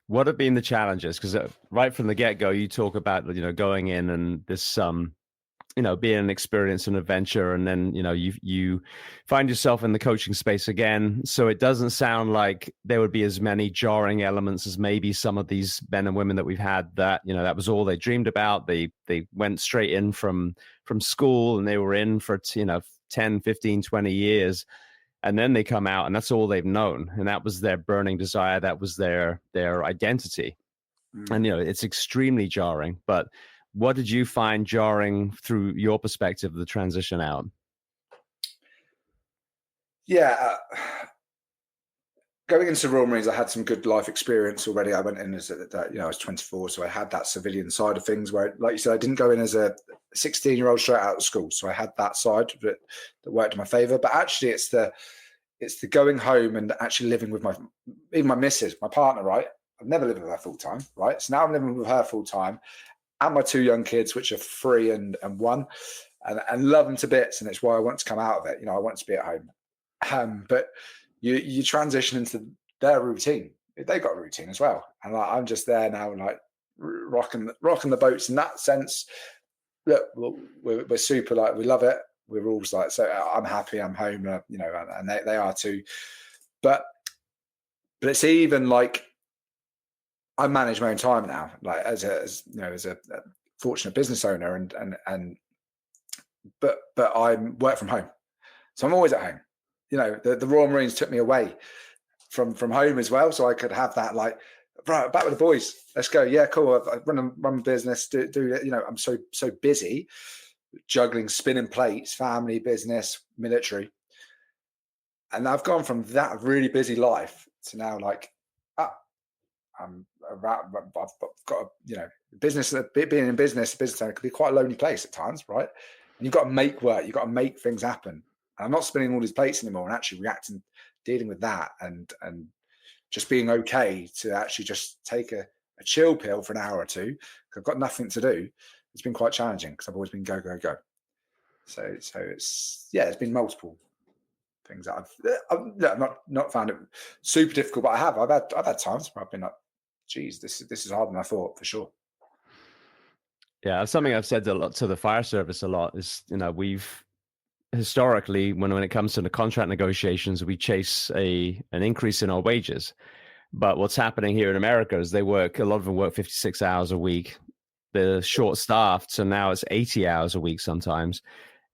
What have been the challenges? Because right from the get-go, you talk about, you know, going in and this, you know, being an experience and adventure, and then, you know, you find yourself in the coaching space again. So it doesn't sound like there would be as many jarring elements as maybe some of these men and women that we've had that, you know, that was all they dreamed about. They went straight in from school, and they were in for, you know, 10, 15, 20 years. And then they come out and that's all they've known. And that was their burning desire. That was their identity. And, you know, it's extremely jarring. But what did you find jarring through your perspective of the transition out? Yeah. Going into Royal Marines, I had some good life experience already. I went in as I was 24, so I had that civilian side of things where, like you said, I didn't go in as a 16-year-old straight out of school. So I had that side that worked in my favor. But actually, it's the going home and actually living with my missus, my partner, right? I've never lived with her full time, right? So now I'm living with her full time, and my 2 young kids, which are 3 and 1, and love them to bits. And it's why I want to come out of it. You know, I want to be at home. But you transition into their routine. They've got a routine as well. And like, I'm just there now, like rocking the boats in that sense. Look, we're super, like, we love it. We're all like, so I'm happy, I'm home, you know, and they are too. But it's even like, I manage my own time now, like as a fortunate business owner, but I work from home, so I'm always at home. You know, the Royal Marines took me away from home as well, so I could have that, like, right, back with the boys, let's go. Yeah, cool. I run a business, do you know, I'm so busy juggling, spinning plates, family, business, military, and I've gone from that really busy life to now, like, I've got a, you know, business. Being in business, a business owner can be quite a lonely place at times, right? And you've got to make work, you've got to make things happen. And I'm not spinning all these plates anymore, and actually reacting, dealing with that, and just being okay to actually just take a chill pill for an hour or two because I've got nothing to do. It's been quite challenging because I've always been go. So it's it's been multiple things that I've not found it super difficult, but I've had times where I've been like, geez, this is harder than I thought, for sure. Yeah, something I've said a lot to the fire service a lot is, you know, we've historically, when it comes to the contract negotiations, we chase an increase in our wages. But what's happening here in America is a lot of them work 56 hours a week. They're short staffed, so now it's 80 hours a week sometimes.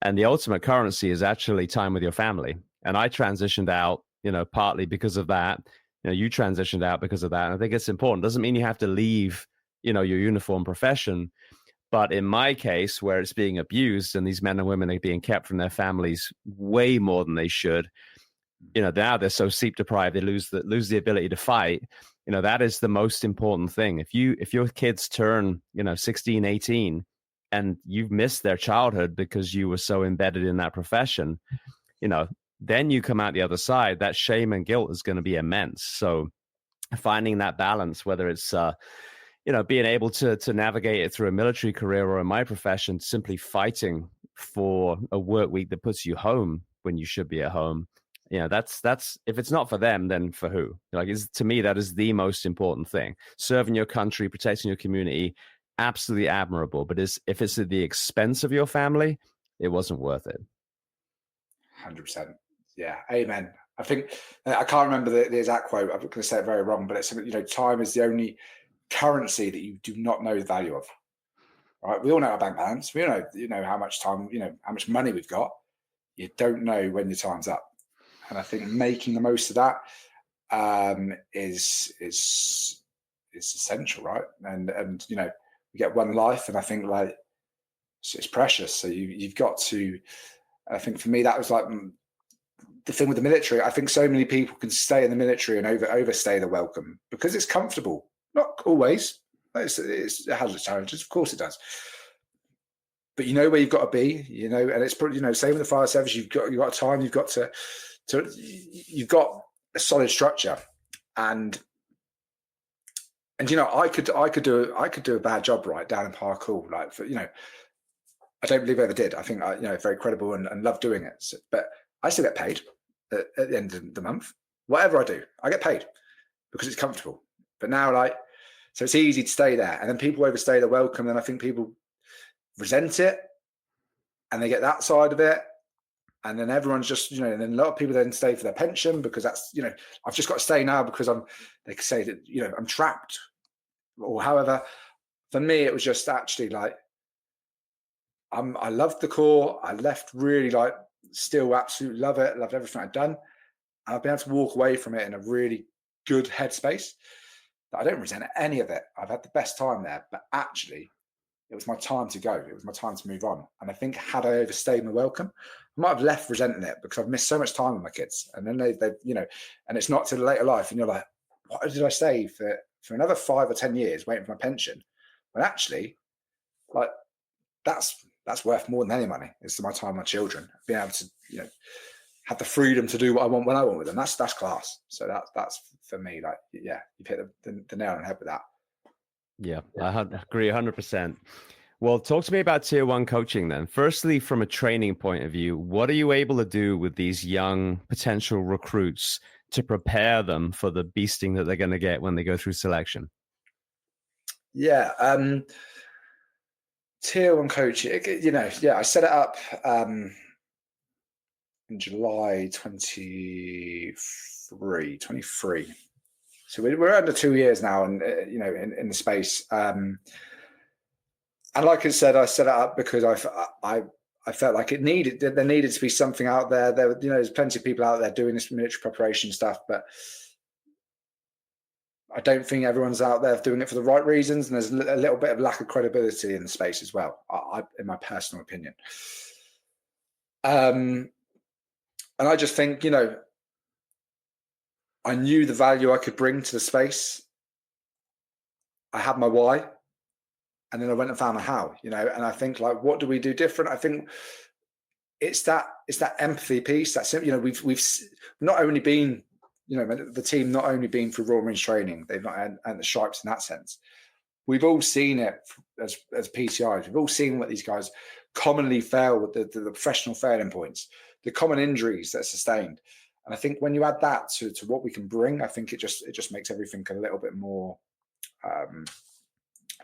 And the ultimate currency is actually time with your family. And I transitioned out, you know, partly because of that. You know, you transitioned out because of that. And I think it's important. Doesn't mean you have to leave, you know, your uniform profession. But in my case, where it's being abused and these men and women are being kept from their families way more than they should, you know, now they're so sleep deprived, they lose the ability to fight. You know, that is the most important thing. If your kids turn, you know, 16, 18, and you've missed their childhood because you were so embedded in that profession, you know, then you come out the other side, that shame and guilt is going to be immense. So finding that balance, whether it's, you know, being able to navigate it through a military career, or in my profession, simply fighting for a work week that puts you home when you should be at home. You know, that's if it's not for them, then for who? Like, to me, that is the most important thing. Serving your country, protecting your community, absolutely admirable. But if it's at the expense of your family, it wasn't worth it. 100%. Yeah, amen. I think, I can't remember the exact quote. I'm going to say it very wrong, but it's, you know, time is the only currency that you do not know the value of. Right? We all know our bank balance. We all know, you know, how much time, you know, how much money we've got. You don't know when your time's up. And I think making the most of that is essential, right? And you know, we get one life, and I think, like, it's precious. So you've got to I think for me, that was like the thing with the military. I think so many people can stay in the military and overstay the welcome because it's comfortable. Not always. It has its challenges, of course it does. But you know where you've got to be, and it's probably, same with the fire service. You've got time. You've got you've got a solid structure, and I could do a bad job right down in parkour. Like I don't believe I ever did. I think very credible and love doing it. So, but I still get paid at the end of the month. Whatever I do, I get paid because it's comfortable. But now, so it's easy to stay there, and then people overstay the welcome, and I think people resent it, and they get that side of it, and then everyone's just and then a lot of people then stay for their pension because that's I've just got to stay now because they could say that I'm trapped or however. For me, it was just actually I loved the Corps. I left really still absolutely love it. Loved everything I'd done. And I've been able to walk away from it in a really good headspace. I don't resent any of it. I've had the best time there, but actually it was my time to go. It was my time to move on. And I think had I overstayed my welcome, I might have left resenting it because I've missed so much time with my kids. And then they and it's not till later life. And you're like, what did I stay for another 5 or 10 years waiting for my pension? When actually, that's worth more than any money. It's my time with my children. Being able to, have the freedom to do what I want when I want with them. That's class. So that's for me. You've hit the nail on the head with that. Yeah, I agree 100%. Well, talk to me about tier 1 coaching then. Firstly, from a training point of view, what are you able to do with these young potential recruits to prepare them for the beasting that they're going to get when they go through selection? Yeah. Tier 1 coaching, I set it up in July 23. So we're under 2 years now, and in the space. And like I said, I set it up because I felt like there needed to be something out there. There's plenty of people out there doing this military preparation stuff, but I don't think everyone's out there doing it for the right reasons, and there's a little bit of lack of credibility in the space as well, in my personal opinion. And I just think, I knew the value I could bring to the space. I had my why, and then I went and found my how, and I think what do we do different? I think it's that empathy piece. That's we've not only been, the team not only been through Royal Marines training, they've not and the stripes in that sense. We've all seen it as PCIs. We've all seen what these guys commonly fail with the professional failing points, the common injuries that are sustained. And I think when you add that to what we can bring, I think it just makes everything a little bit more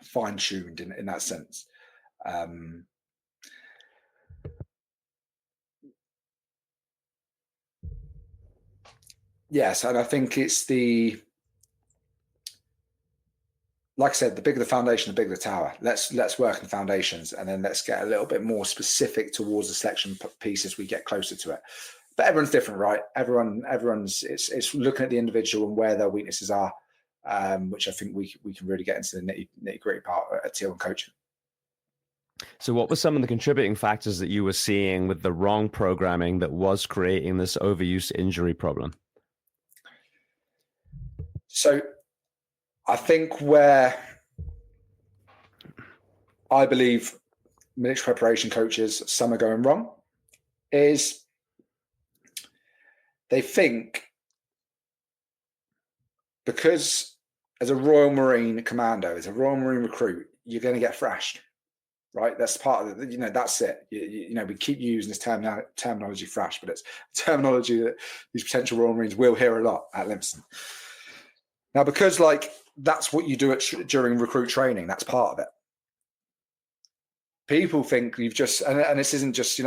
fine-tuned in that sense. Yes, and I think it's like I said, the bigger the foundation, the bigger the tower. Let's work on foundations, and then let's get a little bit more specific towards the selection piece as we get closer to it. But everyone's different, right? Everyone's it's looking at the individual and where their weaknesses are, which I think we can really get into the nitty gritty part at tier 1 coaching. So what were some of the contributing factors that you were seeing with the wrong programming that was creating this overuse injury problem? So I think where I believe military preparation coaches, some are going wrong, is they think because as a Royal Marine Commando, as a Royal Marine recruit, you're going to get thrashed, right? That's part of it. That's it. We keep using this terminology thrash, but it's terminology that these potential Royal Marines will hear a lot at Livingston. Now, because that's what you do during recruit training, that's part of it. People think you've just, and this isn't just,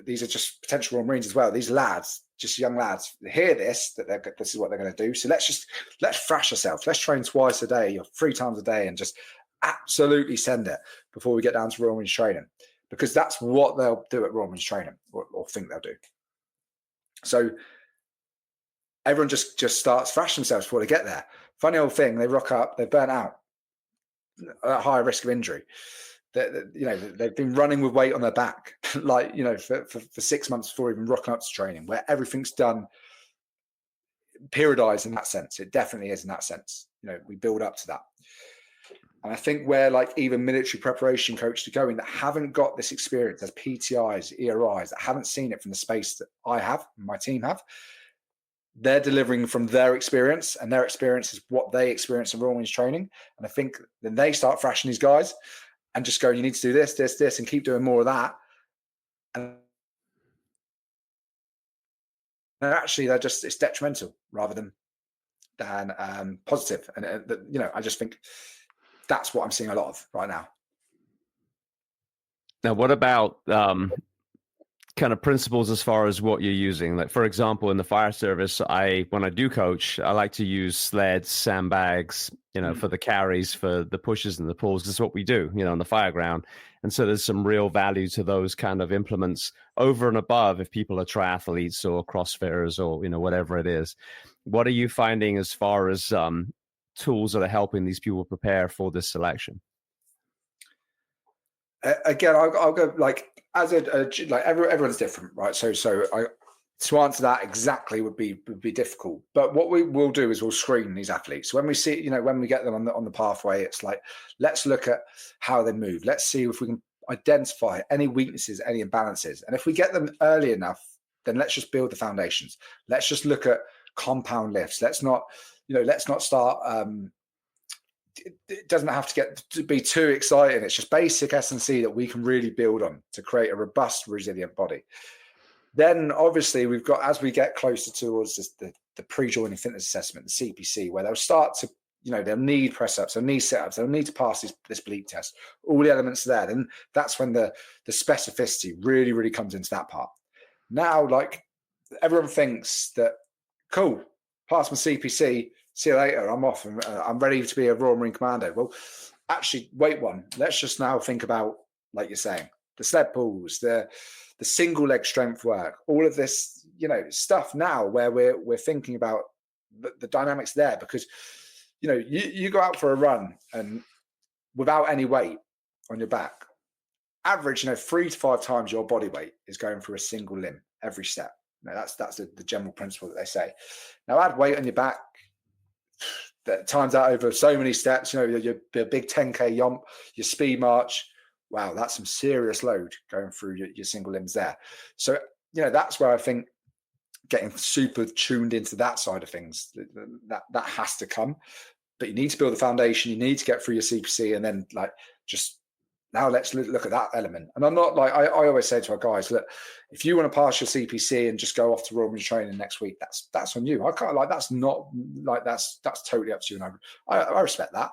these are just potential Royal Marines as well. These lads, just young lads, hear this, this is what they're going to do. So let's thrash ourselves. Let's train twice a day or 3 times a day and just absolutely send it before we get down to Royal Marines training, because that's what they'll do at Royal Marines training or think they'll do. So everyone just starts thrashing themselves before they get there. Funny old thing, they rock up, they're burnt out, at higher risk of injury. they've been running with weight on their back, like, for 6 months before even rocking up to training, where everything's done periodized in that sense. It definitely is in that sense. We build up to that. And I think where like even military preparation coaches are going that haven't got this experience as PTIs, ERIs, that haven't seen it from the space that I have, and my team have, they're delivering from their experience, and their experience is what they experience in Royal Marines training. And I think then they start thrashing these guys and just going, you need to do this, this, this, and keep doing more of that. And actually, it's detrimental rather than positive. And I just think that's what I'm seeing a lot of right now. Now, what about kind of principles as far as what you're using? Like, for example, in the fire service, when I do coach, I like to use sleds, sandbags, for the carries, for the pushes and the pulls. This is what we do, on the fire ground. And so there's some real value to those kind of implements over and above if people are triathletes or CrossFitters or, whatever it is. What are you finding as far as tools that are helping these people prepare for this selection? Again, I'll go like as like everyone's different, right? So to answer that exactly would be difficult. But what we will do is we'll screen these athletes. So when we see, when we get them on the pathway, it's like, let's look at how they move. Let's see if we can identify any weaknesses, any imbalances. And if we get them early enough, then let's just build the foundations. Let's just look at compound lifts. Let's not start. It doesn't have to be too exciting. It's just basic S&C that we can really build on to create a robust, resilient body. Then obviously we've got, as we get closer towards the pre-joining fitness assessment, the CPC, where they'll start to, they'll need press ups, they'll need sit-ups, they'll need to pass this bleep test, all the elements there. Then that's when the specificity really, really comes into that part. Now, like, everyone thinks that, cool, pass my CPC, see you later, I'm off, and I'm ready to be a Royal Marine Commando. Well, actually, wait one. Let's just now think about, like you're saying, the sled pulls, the single leg strength work, all of this, stuff now where we're thinking about the dynamics there, because, you go out for a run and without any weight on your back, average, 3 to 5 times your body weight is going through a single limb every step. That's the general principle that they say. Now add weight on your back, that times out over so many steps, your big 10K yomp, your speed march. Wow, that's some serious load going through your single limbs there. So, that's where I think getting super tuned into that side of things, that has to come. But you need to build the foundation. You need to get through your CPC, and then now let's look at that element. And I'm not like, I always say to our guys, look, if you want to pass your CPC and just go off to Royal Marine training next week, that's on you. I can't, like, that's not like, that's totally up to you. And I respect that.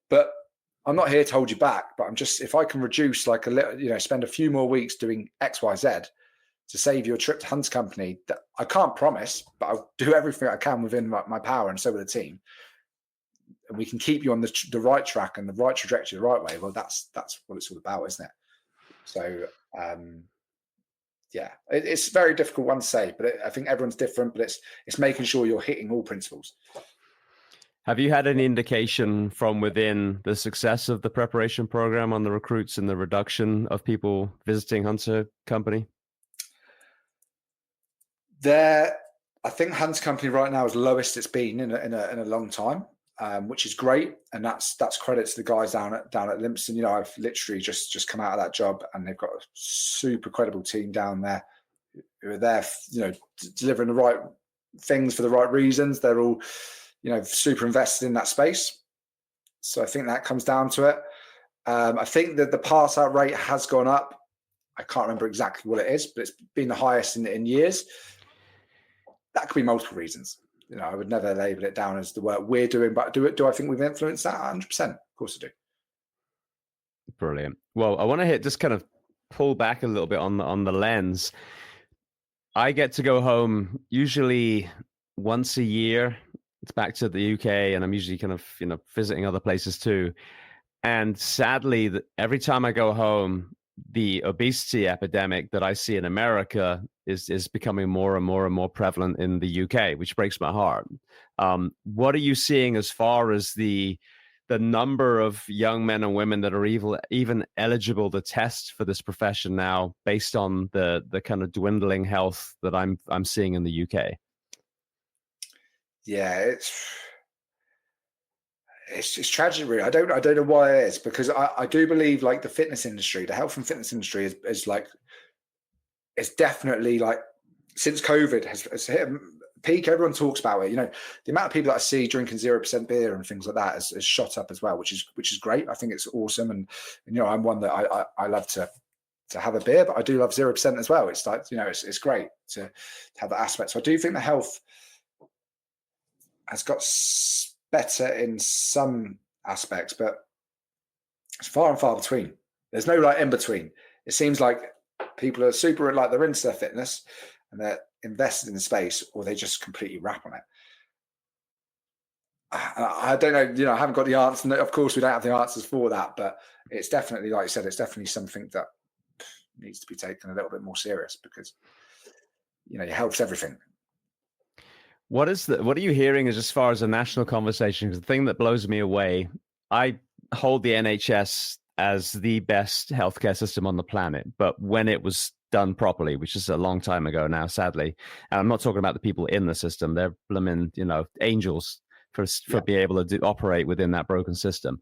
But I'm not here to hold you back, but I'm just, if I can reduce like a little, spend a few more weeks doing X, Y, Z to save you a trip to Hunt's Company, that I can't promise, but I'll do everything I can within my power, and so will the team. And we can keep you on the right track and the right trajectory, the right way. Well, that's what it's all about, isn't it? So, it's a very difficult one to say, but I think everyone's different, but it's making sure you're hitting all principles. Have you had any indication from within the success of the preparation program on the recruits and the reduction of people visiting Hunt's Company? I think Hunt's Company right now is lowest it's been in a long time, which is great, and that's credit to the guys down at Limpston. I've literally just come out of that job, and they've got a super credible team down there who are there, delivering the right things for the right reasons. They're all, super invested in that space. So I think that comes down to it. I think that the pass out rate has gone up. I can't remember exactly what it is, but it's been the highest in years. That could be multiple reasons. I would never label it down as the work we're doing, but do I think we've influenced that? 100%. Of course I do. Brilliant. Well, I want to just kind of pull back a little bit on the lens. I get to go home usually once a year. It's back to the UK, and I'm usually kind of, visiting other places too. And sadly, every time I go home, the obesity epidemic that I see in America is becoming more and more and more prevalent in the UK, which breaks my heart. What are you seeing as far as the the number of young men and women that are even eligible to test for this profession now, based on the kind of dwindling health that I'm seeing in the UK. Yeah, it's tragic, really. I don't know why it is, because I do believe like the fitness industry, the health and fitness industry is like, it's definitely like, since COVID has hit a peak, everyone talks about it. You know, the amount of people that I see drinking 0% beer and things like that has shot up as well, which is great. I think it's awesome, and you know, I'm one that I love to have a beer, but I do love 0% as well. It's like, you know, it's great to have that aspect. So I do think the health has got better in some aspects, but it's far and far between. There's no like in between. It seems like people are super, like, they're into their fitness and they're invested in the space, or they just completely rap on it. I don't know, you know, I haven't got the answer. Of course, we don't have the answers for that, but it's definitely, like I said, it's definitely something that needs to be taken a little bit more serious, because, you know, your health's everything. What are you hearing as far as a national conversation? Because the thing that blows me away, I hold the NHS as the best healthcare system on the planet, but when it was done properly, which is a long time ago now, sadly, and I'm not talking about the people in the system, they're blooming, you know, angels for being able to operate within that broken system.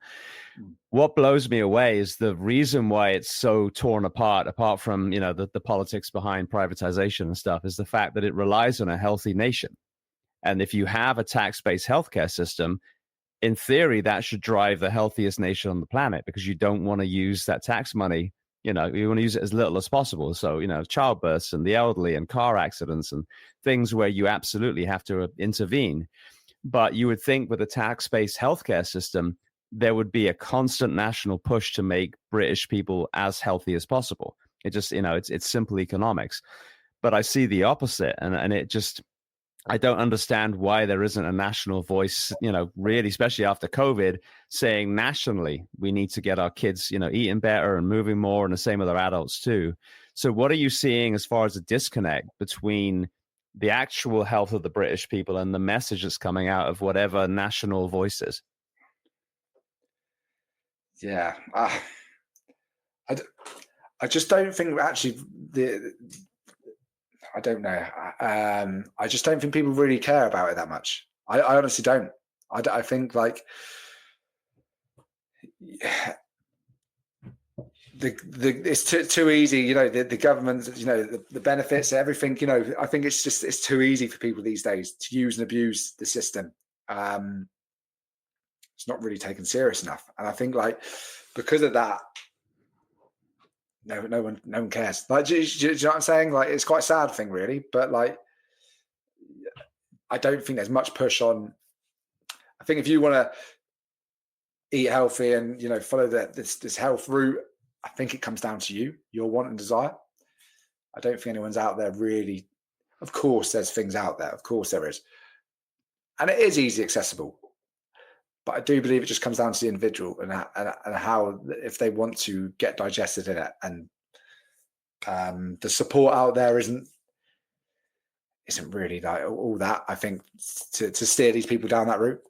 What blows me away is the reason why it's so torn apart from, you know, the politics behind privatization and stuff, is the fact that it relies on a healthy nation. And if you have a tax-based healthcare system, in theory, that should drive the healthiest nation on the planet, because you don't want to use that tax money. You know, you want to use it as little as possible. So, you know, childbirths and the elderly and car accidents and things where you absolutely have to intervene. But you would think with a tax-based healthcare system, there would be a constant national push to make British people as healthy as possible. It just, you know, it's simple economics. But I see the opposite, and it just, I don't understand why there isn't a national voice, you know, really, especially after COVID, saying nationally, we need to get our kids, you know, eating better and moving more, and the same with our adults too. So what are you seeing as far as a disconnect between the actual health of the British people and the message that's coming out of whatever national voices? Yeah. I just don't think actually I don't know. I just don't think people really care about it that much. I honestly don't. I think like it's too easy. You know, the government, you know, the benefits, everything. You know, I think it's too easy for people these days to use and abuse the system. It's not really taken serious enough, and I think like because of that, no one cares. Like, do you know what I'm saying? Like, it's quite a sad thing, really. But like, I don't think there's much push on. I think if you want to eat healthy and, you know, follow this health route, I think it comes down to you, your want and desire. I don't think anyone's out there really. Of course, there's things out there. Of course, there is, and it is easy accessible. But I do believe it just comes down to the individual and how, if they want to get digested in it, and the support out there isn't really like all that. I think to steer these people down that route.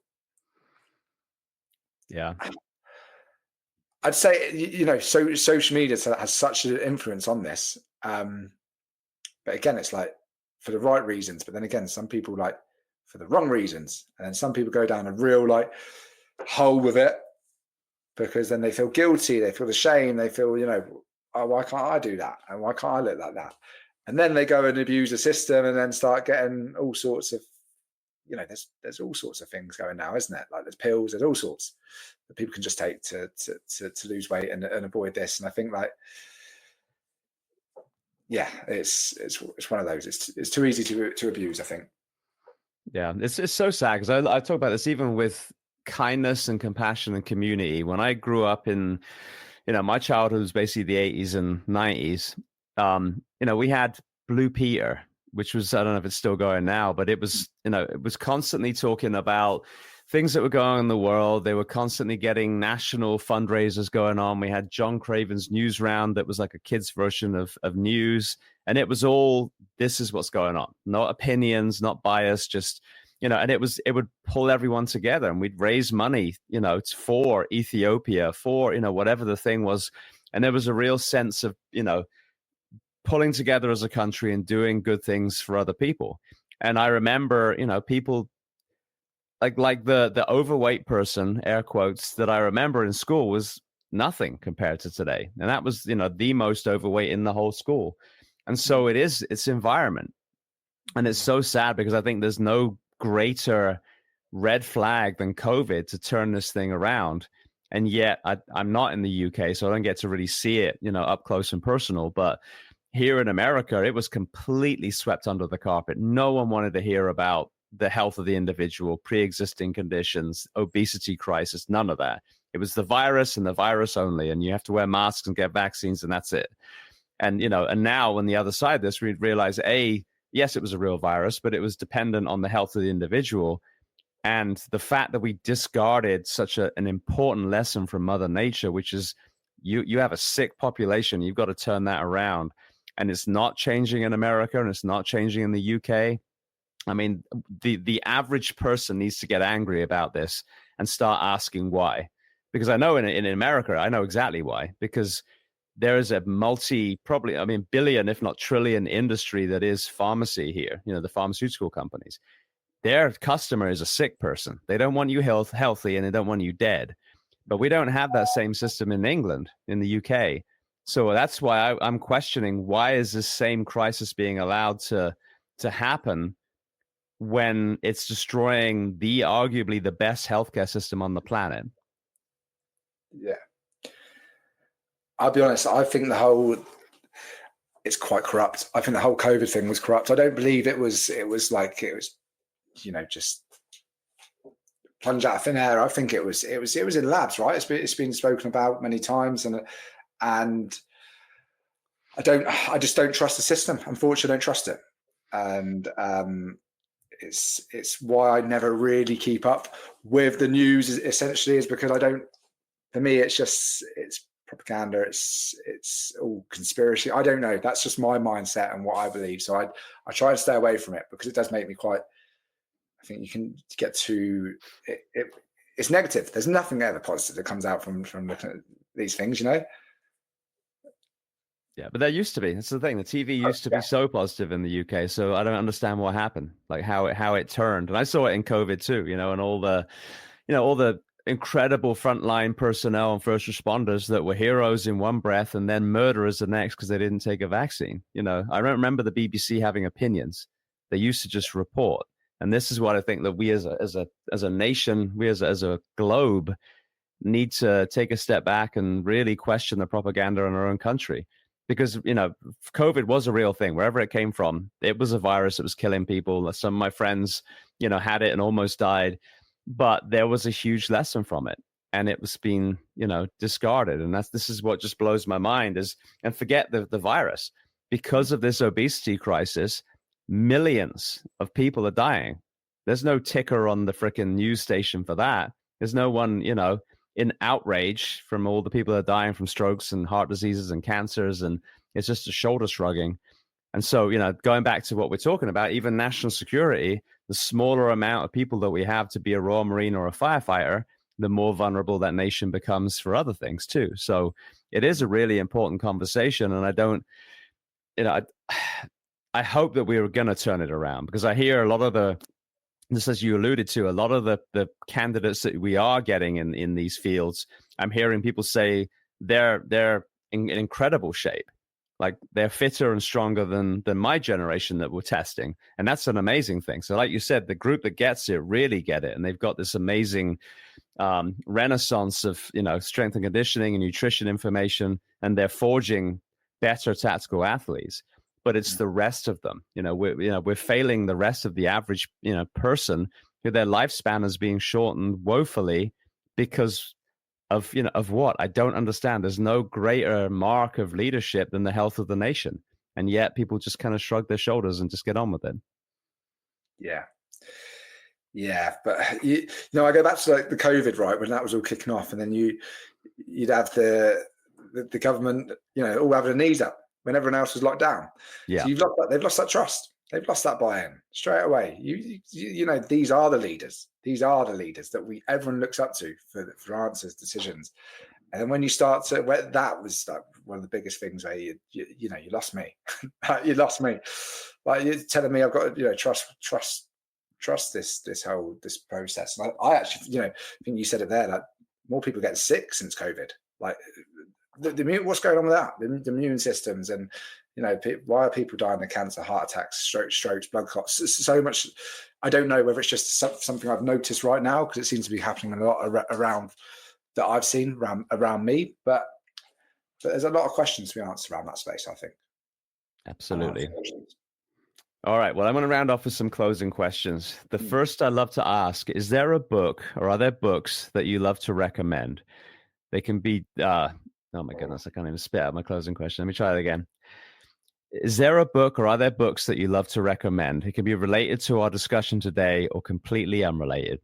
Yeah, I'd say, you know, so social media has such an influence on this. But again, it's like for the right reasons, but then again, some people like for the wrong reasons, and then some people go down a real like hole with it, because then they feel guilty, they feel the shame, they feel, you know, oh, why can't I do that, and why can't I look like that, and then they go and abuse the system, and then start getting all sorts of, you know, there's all sorts of things going now, isn't it? Like there's pills, there's all sorts that people can just take to lose weight and avoid this. And I think like, yeah, it's one of those. It's too easy to abuse, I think. Yeah, it's so sad, because I talk about this even with kindness and compassion and community. When I grew up in, you know, my childhood was basically the 80s and 90s. You know, we had Blue Peter, which was, I don't know if it's still going now, but it was, you know, it was constantly talking about things that were going on in the world. They were constantly getting national fundraisers going on. We had John Craven's News Round that was like a kid's version of news. And it was all, this is what's going on. Not opinions, not bias, just and it would pull everyone together, and we'd raise money, for Ethiopia, for, whatever the thing was. And there was a real sense of, pulling together as a country and doing good things for other people. And I remember, people like the overweight person, air quotes, that I remember in school was nothing compared to today. And that was, the most overweight in the whole school. And so it's environment. And it's so sad because I think there's no greater red flag than COVID to turn this thing around. And yet I'm not in the UK, so I don't get to really see it, up close and personal. But here in America, it was completely swept under the carpet. No one wanted to hear about the health of the individual, pre-existing conditions, obesity crisis, none of that. It was the virus and the virus only, and you have to wear masks and get vaccines, and that's it. And, and now on the other side of this, we realize, yes, it was a real virus, but it was dependent on the health of the individual. And the fact that we discarded such an important lesson from Mother Nature, which is you have a sick population, you've got to turn that around. And it's not changing in America, and it's not changing in the UK. I mean, the average person needs to get angry about this and start asking why. Because I know in America, I know exactly why. Because there is a billion, if not trillion industry that is pharmacy here, the pharmaceutical companies. Their customer is a sick person. They don't want you healthy, and they don't want you dead. But we don't have that same system in England, in the UK. So that's why I'm questioning, why is this same crisis being allowed to happen when it's destroying arguably the best healthcare system on the planet? Yeah. I'll be honest, I think it's quite corrupt. I think the whole COVID thing was corrupt. I don't believe it was just plunge out of thin air. I think it was in labs, right? It's been spoken about many times, and I just don't trust the system. Unfortunately, I don't trust it. And it's why I never really keep up with the news, essentially, is because for me, it's propaganda. It's all conspiracy. I don't know. That's just my mindset and what I believe. So I try to stay away from it, because it does make me I think you can get to it. It's negative. There's nothing ever positive that comes out from looking at these things, Yeah, but there used to be. That's the thing. The TV used to be so positive in the UK. So I don't understand what happened, like how it turned. And I saw it in COVID too, and all the incredible frontline personnel and first responders that were heroes in one breath and then murderers the next because they didn't take a vaccine. I don't remember the BBC having opinions. They used to just report. And this is what I think that we as a nation, we as a globe, need to take a step back and really question the propaganda in our own country. Because, COVID was a real thing. Wherever it came from, it was a virus that was killing people. Some of my friends, had it and almost died. But there was a huge lesson from it. And it was being, discarded. And this is what just blows my mind and forget the virus. Because of this obesity crisis, millions of people are dying. There's no ticker on the freaking news station for that. There's no one, in outrage from all the people that are dying from strokes and heart diseases and cancers. And it's just a shoulder shrugging. And so, going back to what we're talking about, even national security, the smaller amount of people that we have to be a Royal Marine or a firefighter, the more vulnerable that nation becomes for other things too. So it is a really important conversation. And I don't, I hope that we're going to turn it around, because I hear a lot of just as you alluded to, a lot of the candidates that we are getting in these fields, I'm hearing people say they're in incredible shape. Like they're fitter and stronger than my generation that we're testing. And that's an amazing thing. So like you said, the group that gets it really get it. And they've got this amazing renaissance of, strength and conditioning and nutrition information, and they're forging better tactical athletes. But it's the rest of them, we're failing the rest of the average, person who their lifespan is being shortened woefully because of what? I don't understand. There's no greater mark of leadership than the health of the nation. And yet people just kind of shrug their shoulders and just get on with it. Yeah. Yeah. But, I go back to like the COVID, right, when that was all kicking off, and then you'd have the government, all having their knees up when everyone else was locked down. Yeah. So they've lost that trust. They've lost that buy-in straight away. You know, these are the leaders. These are the leaders that everyone looks up to for answers, decisions. And then when you start to, that was like one of the biggest things where you lost me. You lost me. Like, you're telling me I've got to, trust this whole process. And I actually, I think you said it there, like, more people getting sick since COVID. Like, what's going on with that? The immune systems, and why are people dying of cancer, heart attacks, strokes, blood clots? So much. I don't know whether it's just something I've noticed right now, because it seems to be happening a lot around that I've seen around me. But there's a lot of questions to be answered around that space, I think. Absolutely. All right. Well, I'm going to round off with some closing questions. The first I love to ask, is there a book, or are there books that you love to recommend? They can be, oh my goodness, I can't even spit out my closing question. Let me try that again. Is there a book, or are there books that you love to recommend? It can be related to our discussion today or completely unrelated.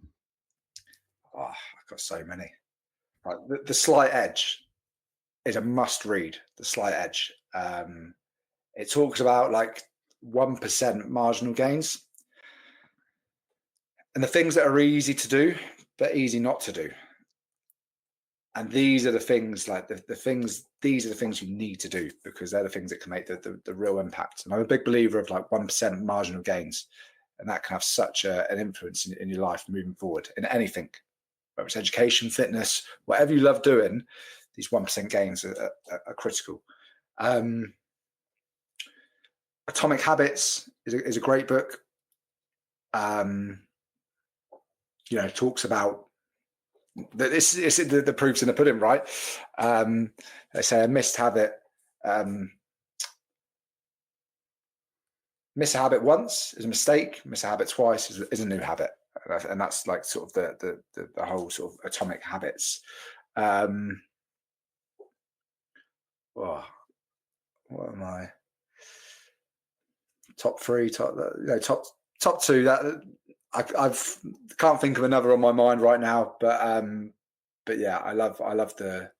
Oh, I've got so many. Right. The Slight Edge is a must read. The Slight Edge. It talks about like 1% marginal gains, and the things that are easy to do but easy not to do. And these are the things, like these are the things you need to do, because they're the things that can make the real impact. And I'm a big believer of like 1% marginal gains, and that can have such an influence in your life moving forward in anything, whether it's education, fitness, whatever you love doing. These 1% gains are critical. Atomic Habits is a great book. Talks about the proof's in the pudding, right? They say a missed habit, miss a habit once is a mistake, miss a habit twice is a new habit, and that's like sort of the whole sort of Atomic Habits. What am I? Top three, top two. That I can't think of another on my mind right now, but yeah, I love the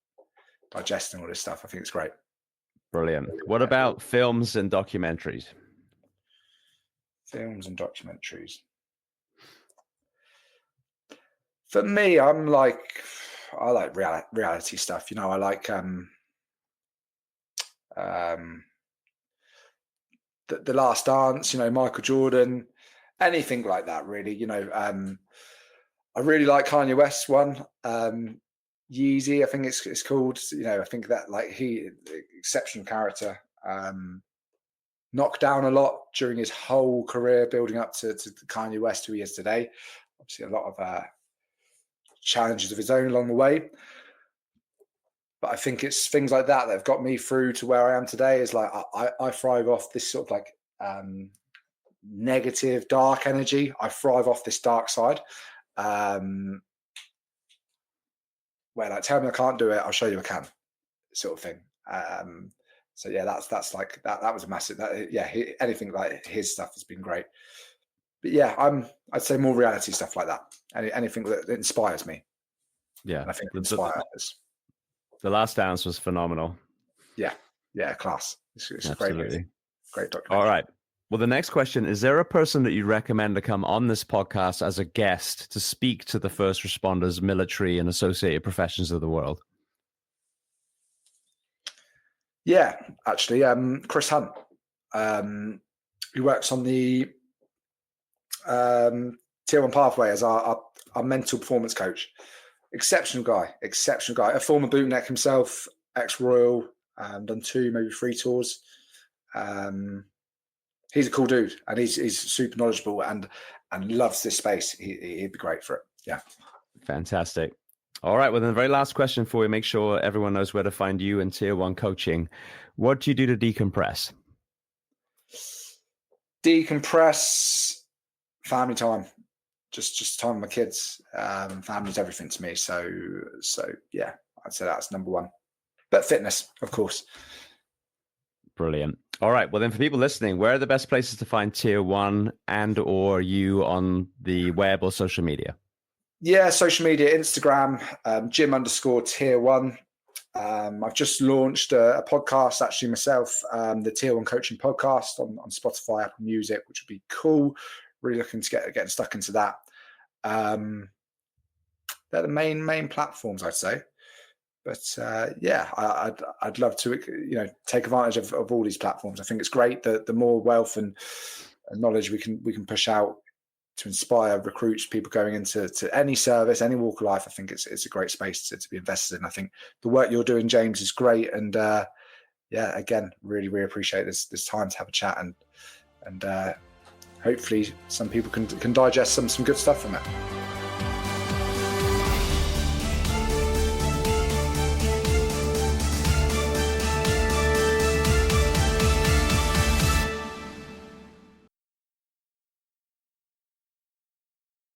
digesting all this stuff. I think it's great. Brilliant. What about films and documentaries? Films and documentaries. For me, I like reality stuff. I like the Last Dance. Michael Jordan. Anything like that, really. I really like Kanye West's one. Yeezy, I think it's called. I think that, like, he exceptional character. Knocked down a lot during his whole career, building up to Kanye West, who he is today. Obviously, a lot of challenges of his own along the way. But I think it's things like that have got me through to where I am today. Is like I thrive off this sort of like negative, dark energy. I thrive off this dark side. Where, like, tell me I can't do it, I'll show you I can, sort of thing. So yeah, that's like that was a massive. Anything like his stuff has been great. But yeah, I'd say more reality stuff like that. Anything that inspires me. Yeah, and I think inspires others. The Last Dance was phenomenal. Yeah, class. It's a great movie. Great documentary. All right. Well, the next question, is there a person that you recommend to come on this podcast as a guest to speak to the first responders, military, and associated professions of the world? Yeah, actually, Chris Hunt. He works on the Tier 1 pathway as our mental performance coach. Exceptional guy. A former bootneck himself, ex-Royal, done 2, maybe 3 tours. He's a cool dude, and he's super knowledgeable and loves this space. He'd be great for it. Yeah. Fantastic. All right. Well, then the very last question for you, make sure everyone knows where to find you in Tier 1 coaching. What do you do to decompress? Decompress, family time. Just time with my kids. Family's everything to me. So yeah, I'd say that's number one. But fitness, of course. Brilliant. All right. Well, then for people listening, where are the best places to find Tier 1 and or you on the web or social media? Yeah, social media, Instagram, gym_Tier 1. I've just launched a podcast actually myself, the Tier 1 Coaching Podcast on Spotify, Apple Music, which would be cool. Really looking to getting stuck into that. They're the main platforms, I'd say. But yeah, I'd love to take advantage of all these platforms. I think it's great that the more wealth and knowledge we can push out to inspire recruits, people going into any service, any walk of life. I think it's a great space to be invested in. I think the work you're doing, James, is great. And yeah, again, really appreciate this time to have a chat, and hopefully some people can digest some good stuff from it.